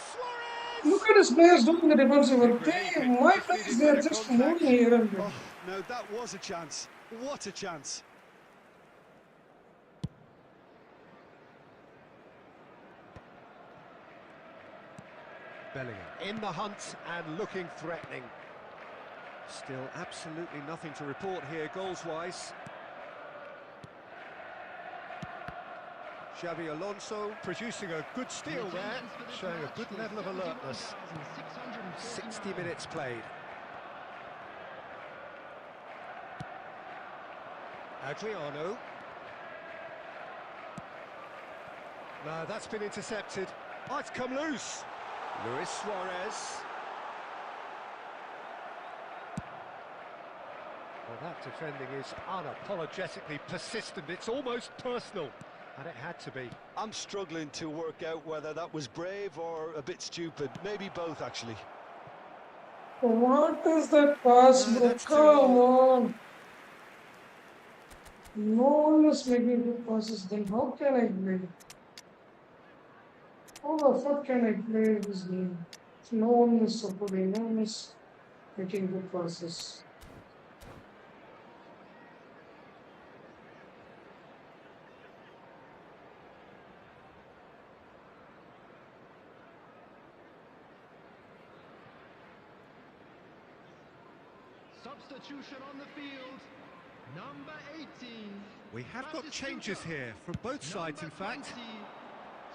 Look Suarez! at his players doing the defensive work. Big relief, it My just players, needed they are better just contact. moving here and there. Oh, no, that was a chance. What a chance. Bellingham in the hunt and looking threatening. Still absolutely nothing to report here goals-wise. Xabi Alonso producing a good steal there, showing a good level of alertness. 60 minutes played. Adriano. No, that's been intercepted. Oh, it's come loose. Luis Suarez. Well, that defending is unapologetically persistent. It's almost personal, and it had to be. I'm struggling to work out whether that was brave or a bit stupid. Maybe both, actually. What is that pass, No, bro? that's too Come low. on. No one is making good passes, then how can I play? How the fuck can I play this game? No one is supporting, no one is making good passes. Substitution on the field. Number 18. We have got changes here from both sides, in fact. 20,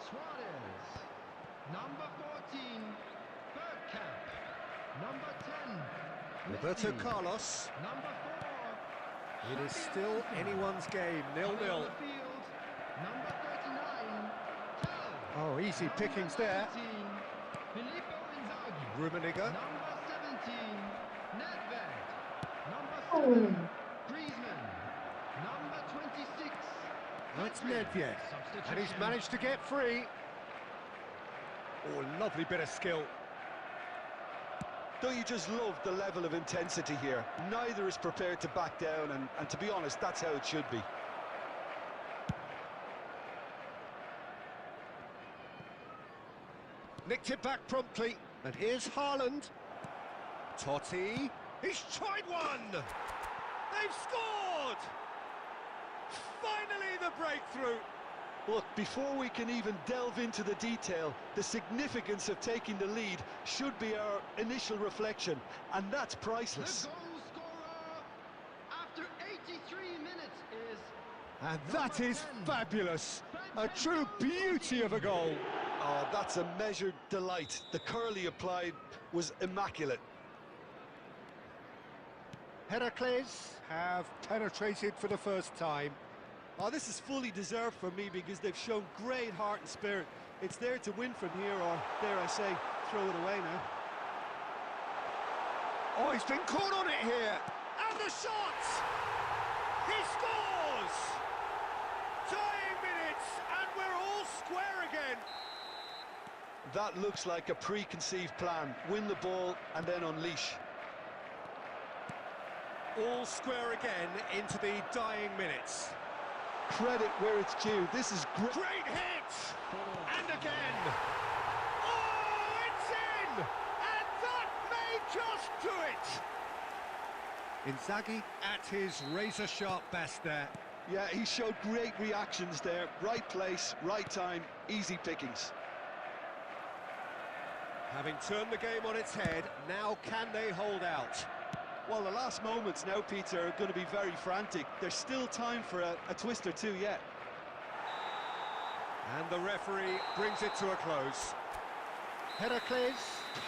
Suarez. Number 14, Bergkamp. Number 10, Roberto Messi. Carlos. Number 4. It is still anyone's game, 0-0. On the field, number 39, Tel. Oh, easy pickings there. 18, Filippo Inzaghi. Rummenigge. Number 17, Nedved. Number Oh, 7, Griezmann. Number 26, That's Nedved. And he's managed to get free. Oh, lovely bit of skill. Don't you just love the level of intensity here? Neither is prepared to back down, and to be honest, that's how it should be. Nicked it back promptly. And here's Haaland. Totti. He's tried one! They've scored! Finally the breakthrough. Look, before we can even delve into the detail, the significance of taking the lead should be our initial reflection, and that's The priceless. goal scorer after 83 minutes is And that is fabulous. A true beauty of a goal. Oh, that's a measured delight. The curl he applied was immaculate. Heracles have penetrated for the first time. Oh, this is fully deserved for me because they've shown great heart and spirit. It's there to win from here, or dare I say, throw it away now. Oh, he's been caught on it here. And the shot! He scores! Dying minutes, and we're all square again. That looks like a preconceived plan. Win the ball and then unleash. All square again into the dying minutes. Credit where it's due. This is great. Great hit! And again! Oh, it's in! And that may just do it! Inzaghi at his razor-sharp best there. Yeah, he showed great reactions there. Right place, right time, easy pickings. Having turned the game on its head, now can they hold out? Well, the last moments now, Peter, are going to be very frantic. There's still time for a twist or two yet. And the referee brings it to a close. Heracles,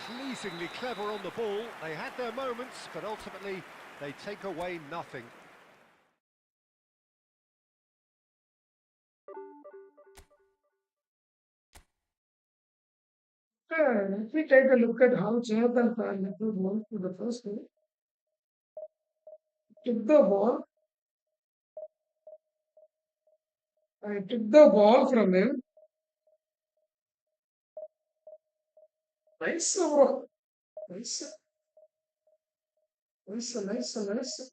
pleasingly clever on the ball. They had their moments, but ultimately they take away nothing. yeah, if we take a look at how Jonathan Fernandez won to the first game, took the ball. I took the ball from him. Nice, bro. Nice. Nice, nice, nice.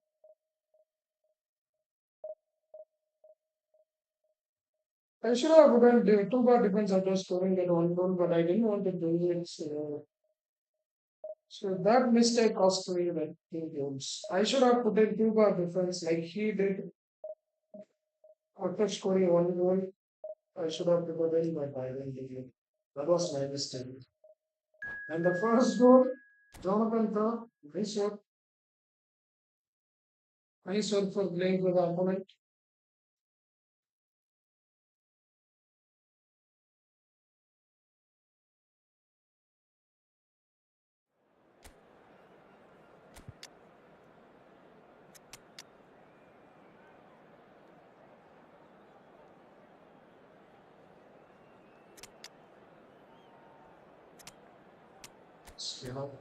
I should have done two bar defense after scoring that one goal, but I didn't want to do it. So that mistake cost me like 2 goals. I should have put in two bar defense like he did after scoring one goal. I should have put in, but I didn't do it. That was my mistake. And the first goal, Jonathan Tah, nice work for playing with the opponent. You know,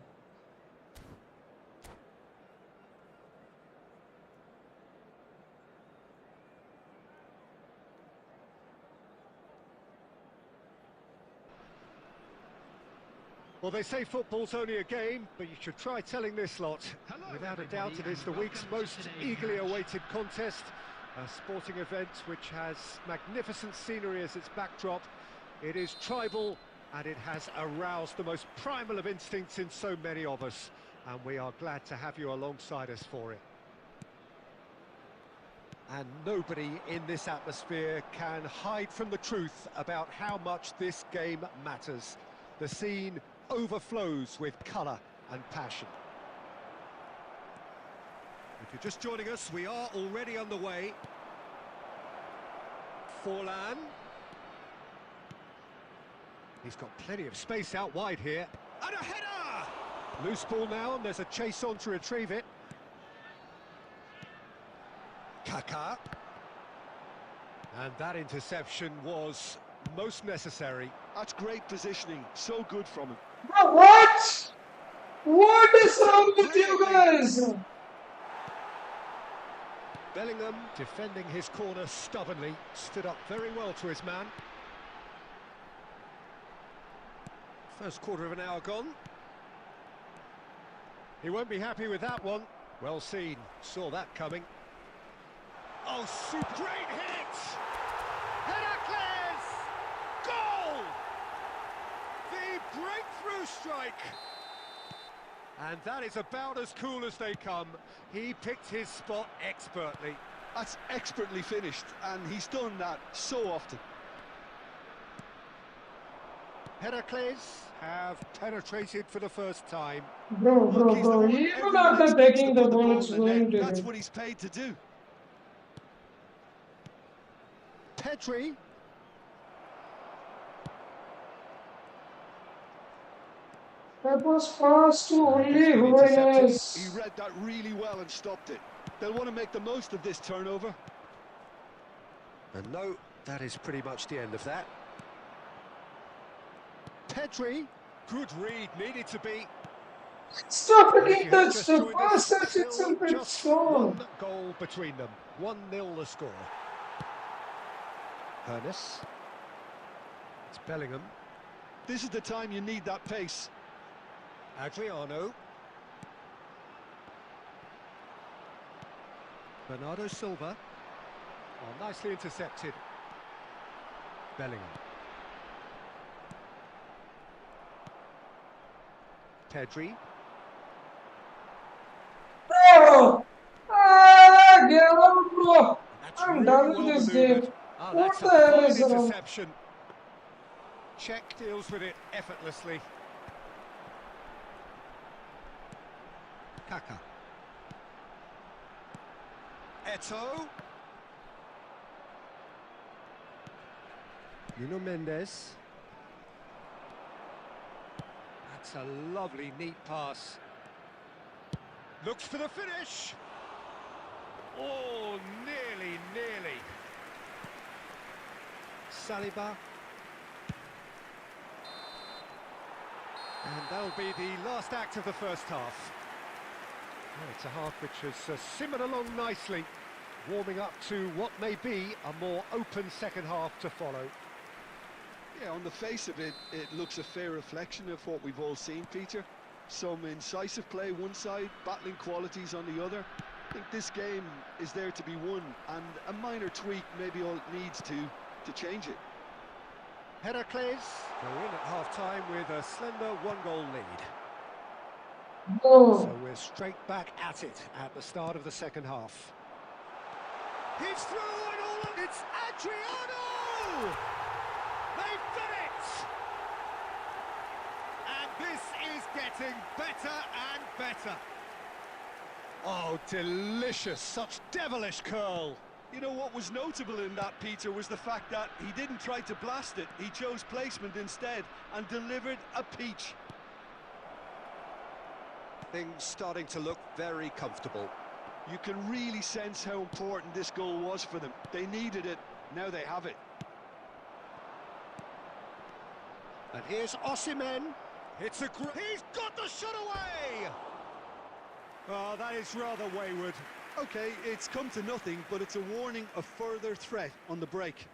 Well, they say football's only a game, but you should try telling this lot. Without a doubt, it is the week's most eagerly awaited contest. A sporting event which has magnificent scenery as its backdrop. It is tribal, and it has aroused the most primal of instincts in so many of us. And we are glad to have you alongside us for it. And nobody in this atmosphere can hide from the truth about how much this game matters. The scene overflows with colour and passion. If you're just joining us, we are already underway. Forlan. He's got plenty of space out wide here. And a header! Loose ball now, and there's a chase on to retrieve it. Kaká. And that interception was most necessary. That's great positioning, so good from him. bro, what? What is wrong with you guys? Bellingham defending his corner stubbornly, stood up very well to his man. First quarter of an hour gone. He won't be happy with that one. Well seen, saw that coming. Oh, great hit! Heracles! Goal! The breakthrough strike! And that is about as cool as they come. He picked his spot expertly. That's expertly finished, and he's done that so often. Heracles have penetrated for the first time. Look, he's the one Even everyone after expects taking to the put the ball, ball it's in the going net. to That's him. what he's paid to do. Pedri. That was fast to And it's only been intercepted. He read that really well and stopped it. They'll want to make the most of this turnover. And no, that is pretty much the end of that. Pedri, good read, needed to be. Stop And if again, you have that's just the joined us, first touch still itself, it's just gone. one goal between them. 1-0 the score. Ernest. It's Bellingham. This is the time you need that pace. Adriano. Bernardo Silva. Oh, nicely intercepted. Bellingham. Pedri. Bro! Ah, get out, bro! That's I'm really done well with this manoeuvred. game. Oh, What that's the a hell fine is wrong? interception. Czech deals with it effortlessly. Kaká. Eto'o. Nuno Mendes. That's a lovely, neat pass. Looks for the finish. Oh, nearly. Saliba. And that'll be the last act of the first half. Well, it's a half which has simmered along nicely, warming up to what may be a more open second half to follow. Yeah, on the face of it, it looks a fair reflection of what we've all seen, Peter. Some incisive play one side, battling qualities on the other. I think this game is there to be won, and a minor tweak maybe all it needs to change it. Heracles go in at half-time with a slender one-goal lead. Oh, So we're straight back at it at the start of the second half. He's through and all of it's Adriano! They've done it! And this is getting better and better. Oh, delicious, such devilish curl. You know what was notable in that, Peter, was the fact that he didn't try to blast it. He chose placement instead and delivered a peach. Things starting to look very comfortable. You can really sense how important this goal was for them. They needed it, now they have it. And here's Osimhen. It's a he's got the shot away! Oh, that is rather wayward. Okay, it's come to nothing, but it's a warning of further threat on the break.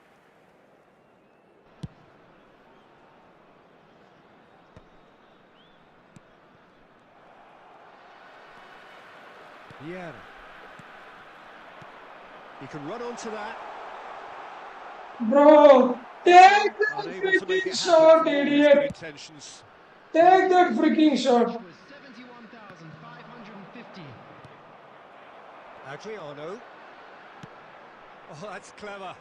Yeah. He can run onto that. bro, take that Unable to make freaking it shot, happen for all his good idiot. intentions. Take that freaking shot. Was 71,550. Adriano. Oh, that's clever.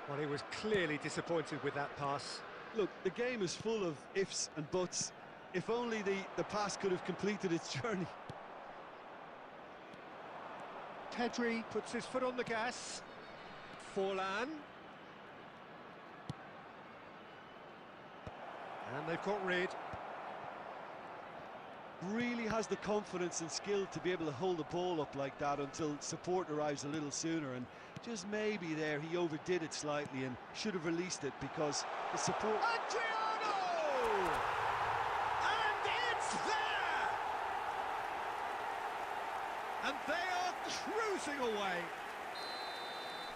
Well, he was clearly disappointed with that pass. Look, the game is full of ifs and buts. If only the pass could have completed its journey. Pedri puts his foot on the gas. Forlan. And they've got rid. Really has the confidence and skill to be able to hold the ball up like that until support arrives a little sooner, and just maybe there he overdid it slightly and should have released it because the support... Adriano! And it's there! And they are cruising away.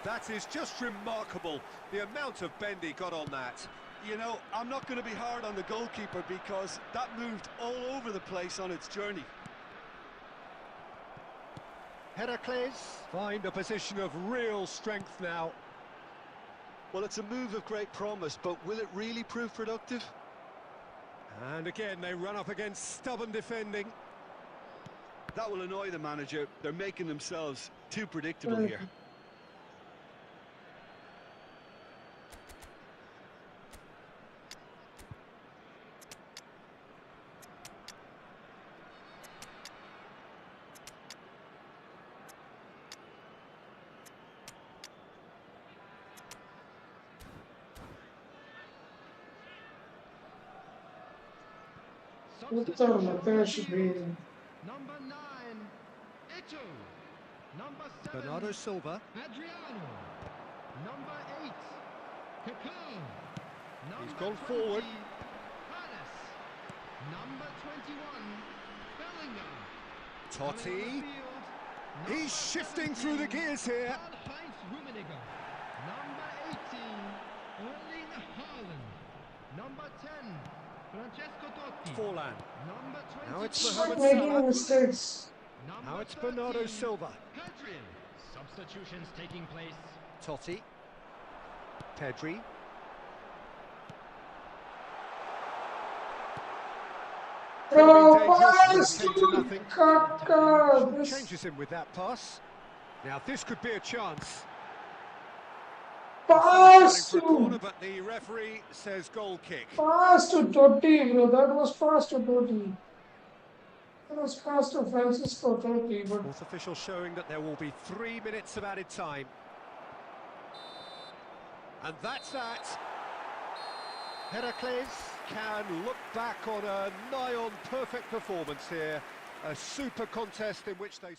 That is just remarkable, the amount of bend he got on that. You know, I'm not going to be hard on the goalkeeper because that moved all over the place on its journey. Heracles find a position of real strength now. Well, it's a move of great promise, but will it really prove productive? And again, they run up against stubborn defending. That will annoy the manager. They're making themselves too predictable here. There should be. Number 9, Ito. Number 7, Bernardo Silva. Adriano. Number 8, Kaká. He's Number gone 20, forward. Palace. Number 21, Bellingham. Totti. He's shifting through the gears here. Karl-Heinz Rummenigge. Number 18, Erling Haaland. Number 10, Francesco Totti. Forlan. Number 22, Now it's Stop Mohamed making Salah. mistakes. Number Now it's Bernardo 13, Silva. Pedri. Substitutions taking place. Totti. Pedri. Bro, Dangerous. pass Came to to nothing. Kaká. This Changes him with that pass. Now this could be a chance. pass For a corner, to but the referee says goal kick. Totti, bro. That was pass to Totti. That was pass to Francisco Totti, but Fourth official showing that there will be 3 minutes of added time. And that's that. Heracles can look back on a nigh-on perfect performance here. A super contest in which they...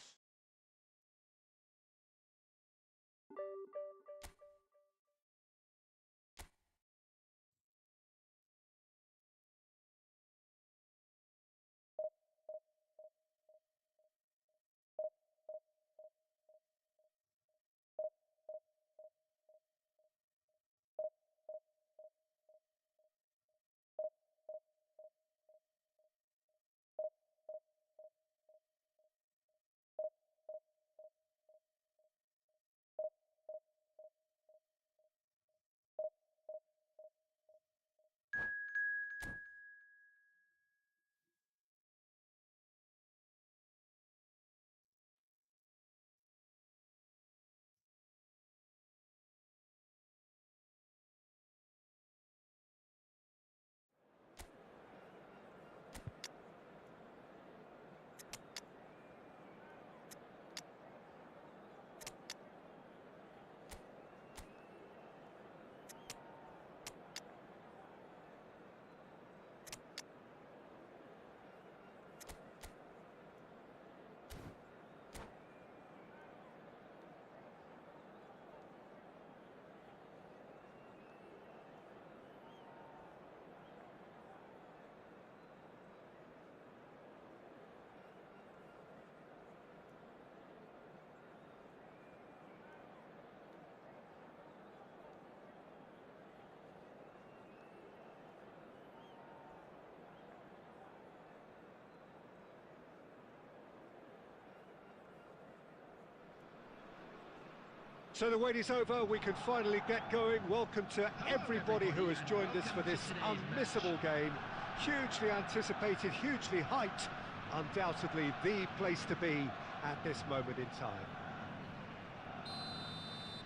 So the wait is over, we can finally get going. Welcome to everybody who has joined us for this unmissable game. Hugely anticipated, hugely hyped. Undoubtedly the place to be at this moment in time.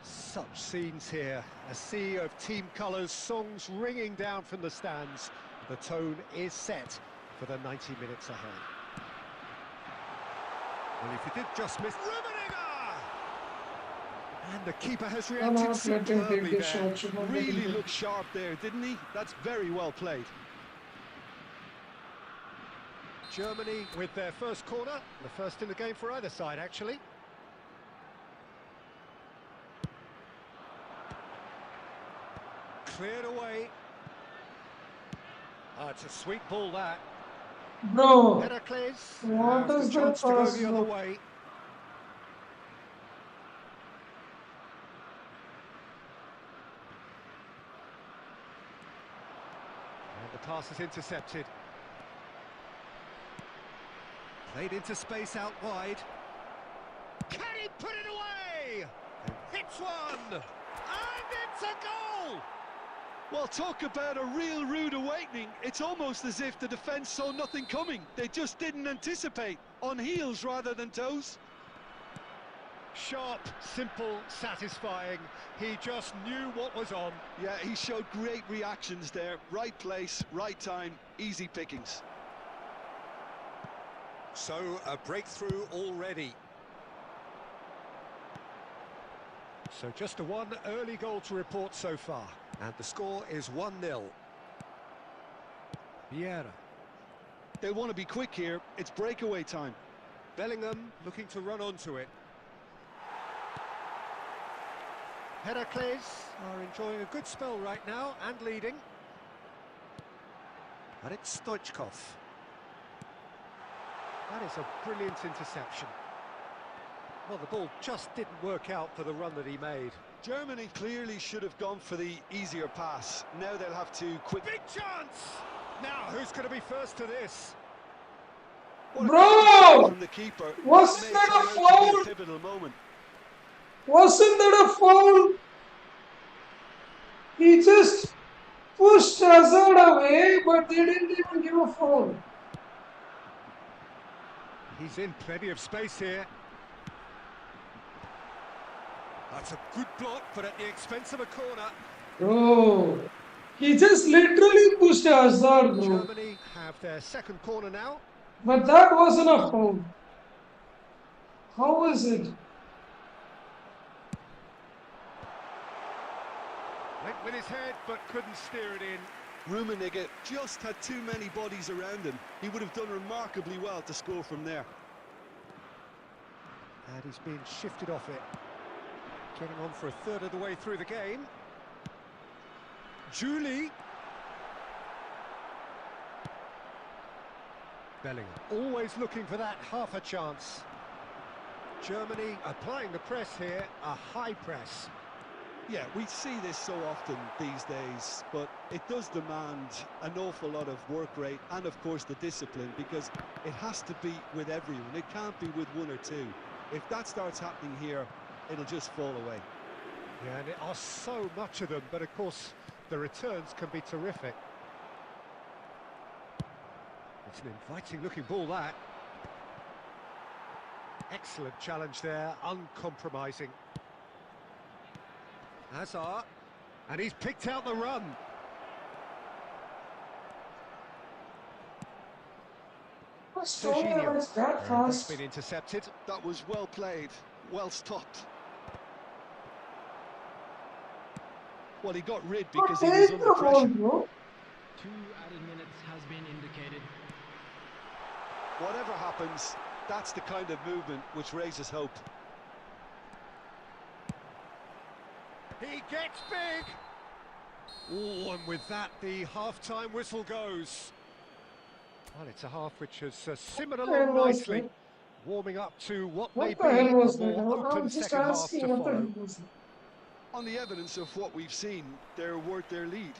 Such scenes here, a sea of team colours, songs ringing down from the stands. The tone is set for the 90 minutes ahead. Well, if you did just miss... And the keeper has reacted Let him superbly take the there. shot. Really looked sharp there, didn't he? That's very well played. Germany with their first corner, the first in the game for either side, actually. Cleared away. Oh, it's a sweet ball, that. Bro, Heracles what has is the that chance to go pass, the other bro? way. And the pass is intercepted. Played into space out wide. Can he put it away? And hits one! And it's a goal! Well, talk about a real rude awakening. It's almost as if the defence saw nothing coming. They just didn't anticipate. On heels rather than toes. Sharp, simple, satisfying. He just knew what was on. Yeah, he showed great reactions there. Right place, right time, easy pickings. So, a breakthrough already. So just the one early goal to report so far. And the score is 1-0. Vieira. They want to be quick here. It's breakaway time. Bellingham looking to run onto it. Heracles are enjoying a good spell right now and leading. And it's Stoichkov. That is a brilliant interception. Well, the ball just didn't work out for the run that he made. Germany clearly should have gone for the easier pass. Now they'll have to quick... Big chance! Now, who's going to be first to this? What a Bro! save from the keeper. Wasn't May that a turn out to be foul? pivotal moment. Wasn't that a foul? He just pushed Hazard away, but they didn't even give a foul. He's in plenty of space here. That's a good block, but at the expense of a corner. Bro, he just literally pushed Hazard, bro. Germany have their second corner now. But that wasn't a foul. How was it? Went with his head, but couldn't steer it in. Rummenigge just had too many bodies around him. He would have done remarkably well to score from there. And he's been shifted off it. Getting on for a third of the way through the game. Julie. Bellingham, always looking for that half a chance. Germany applying the press here, a high press. Yeah, we see this so often these days, but it does demand an awful lot of work rate and, of course, the discipline, because it has to be with everyone. It can't be with one or two. If that starts happening here, it'll just fall away. Yeah, and there are so much of them, but of course the returns can be terrific. It's an inviting looking ball, that. Excellent challenge there, uncompromising. Hazard, and he's picked out the run. Jorginho was that That's fast. been intercepted. That was well played, well stopped. Well, he got rid because he was Take under the ball, pressure. bro. 2 added minutes has been indicated. Whatever happens, that's the kind of movement which raises hope. He gets big. Oh, and with that, the half-time whistle goes. Well, it's a half which has simmered What the hell along was nicely, that? warming up to what may What be the hell a was that? more open I'm just second half asking to what the follow. hell was that? On the evidence of what we've seen, they're worth their lead.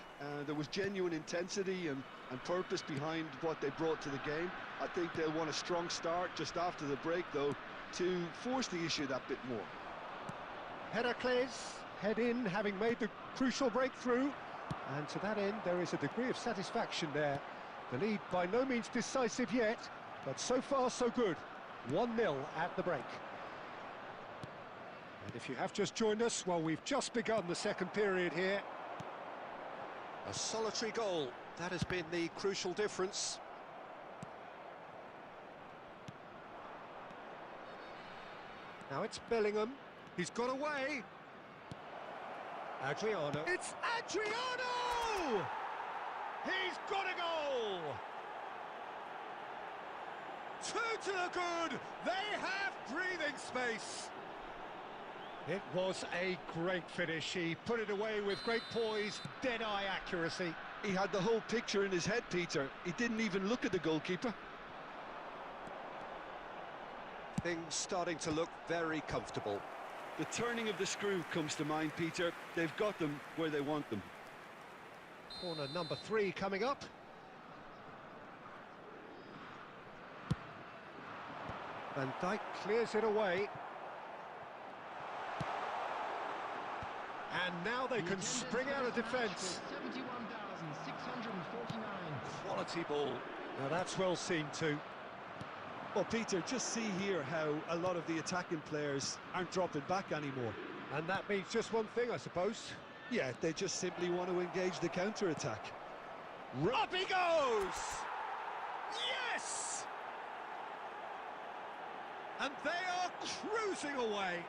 There was genuine intensity and purpose behind what they brought to the game. I think they'll want a strong start just after the break, though, to force the issue that bit more. Heracles head in, having made the crucial breakthrough. And to that end, there is a degree of satisfaction there. The lead by no means decisive yet, but so far so good. 1-0 at the break. And if you have just joined us, well, we've just begun the second period here. A solitary goal, that has been the crucial difference. Now it's Bellingham, he's got away. Adriano, it's Adriano! He's got a goal! 2 to the good, they have breathing space. It was a great finish. He put it away with great poise, dead-eye accuracy. He had the whole picture in his head, Peter. He didn't even look at the goalkeeper. Things starting to look very comfortable. The turning of the screw comes to mind, Peter. They've got them where they want them. Corner number 3 coming up. Van Dijk clears it away. And now they can spring out of defence. 71,649. Quality ball. Now that's well seen too. Well, Peter, just see here how a lot of the attacking players aren't dropping back anymore. And that means just one thing, I suppose. Yeah, they just simply want to engage the counter-attack. Up he goes! Yes! And they are cruising away.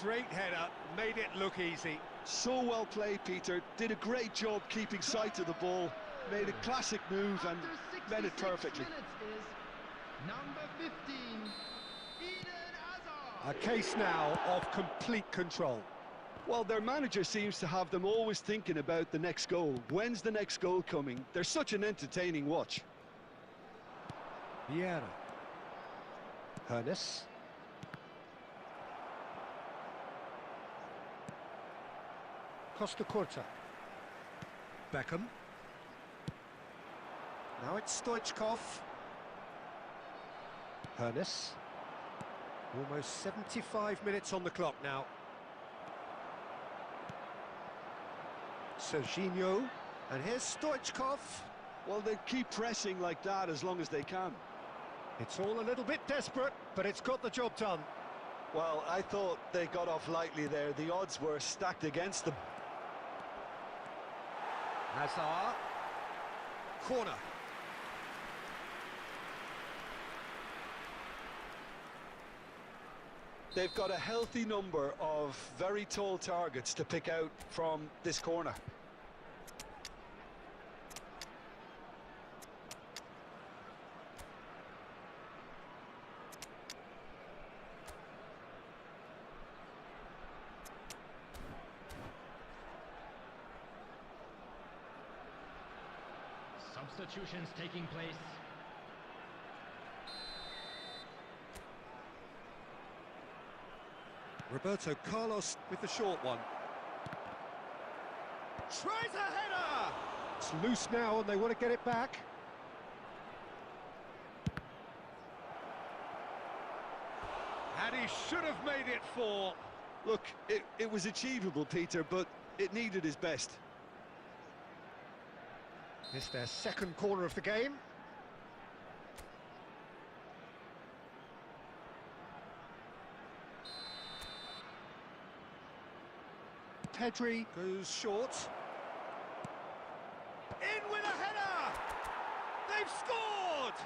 Great header, made it look easy. So well played, Peter. Did a great job keeping sight of the ball. Made a classic move and met it perfectly. Number 15, Eden Hazard. A case now of complete control. Well, their manager seems to have them always thinking about the next goal. When's the next goal coming? They're such an entertaining watch. Vieira. Hernes. Costa Curta. Beckham. Now it's Stoichkov. Hernes. Almost 75 minutes on the clock now. Serginho. And here's Stoichkov. Well, they keep pressing like that as long as they can. It's all a little bit desperate, but it's got the job done. Well, I thought they got off lightly there. The odds were stacked against them. Hazard. Corner. They've got a healthy number of very tall targets to pick out from this corner. Substitutions taking place. Roberto Carlos with the short one. Tries a header! It's loose now and they want to get it back. And he should have made it 4. Look, it was achievable, Peter, but it needed his best. It's their second corner of the game. Pedri goes short. In with a header! They've scored!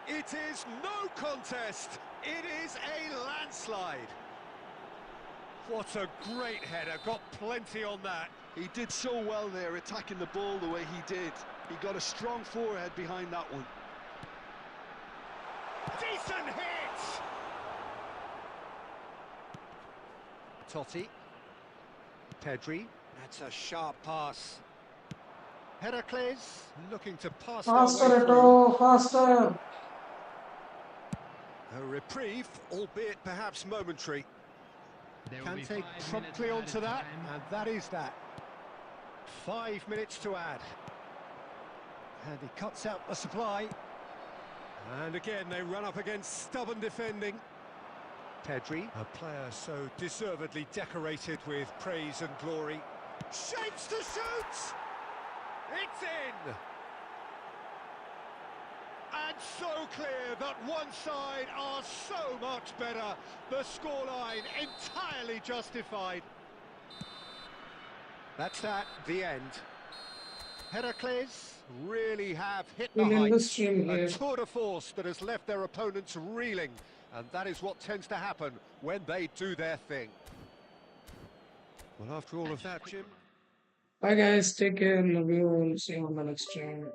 It is no contest. It is a landslide. What a great header, got plenty on that. He did so well there, attacking the ball the way he did. He got a strong forehead behind that one. Decent hit! Totti. Pedri, that's a sharp pass. Heracles looking to pass their way Faster, through. Eto, faster. A reprieve, albeit perhaps momentary. There will be Kante 5 promptly minutes onto added that, time. and that is that. 5 minutes to add. And he cuts out the supply. And again, they run up against stubborn defending. Pedri, a player so deservedly decorated with praise and glory. Shapes to shoot! It's in! And so clear that one side are so much better. The scoreline entirely justified. That's the end. Heracles really have hit the We'll end the heights. stream A here. tour de force that has left their opponents reeling. And that is what tends to happen when they do their thing. Well, after all of that, Jim... Bye guys, take care, love you, and see you on the next stream.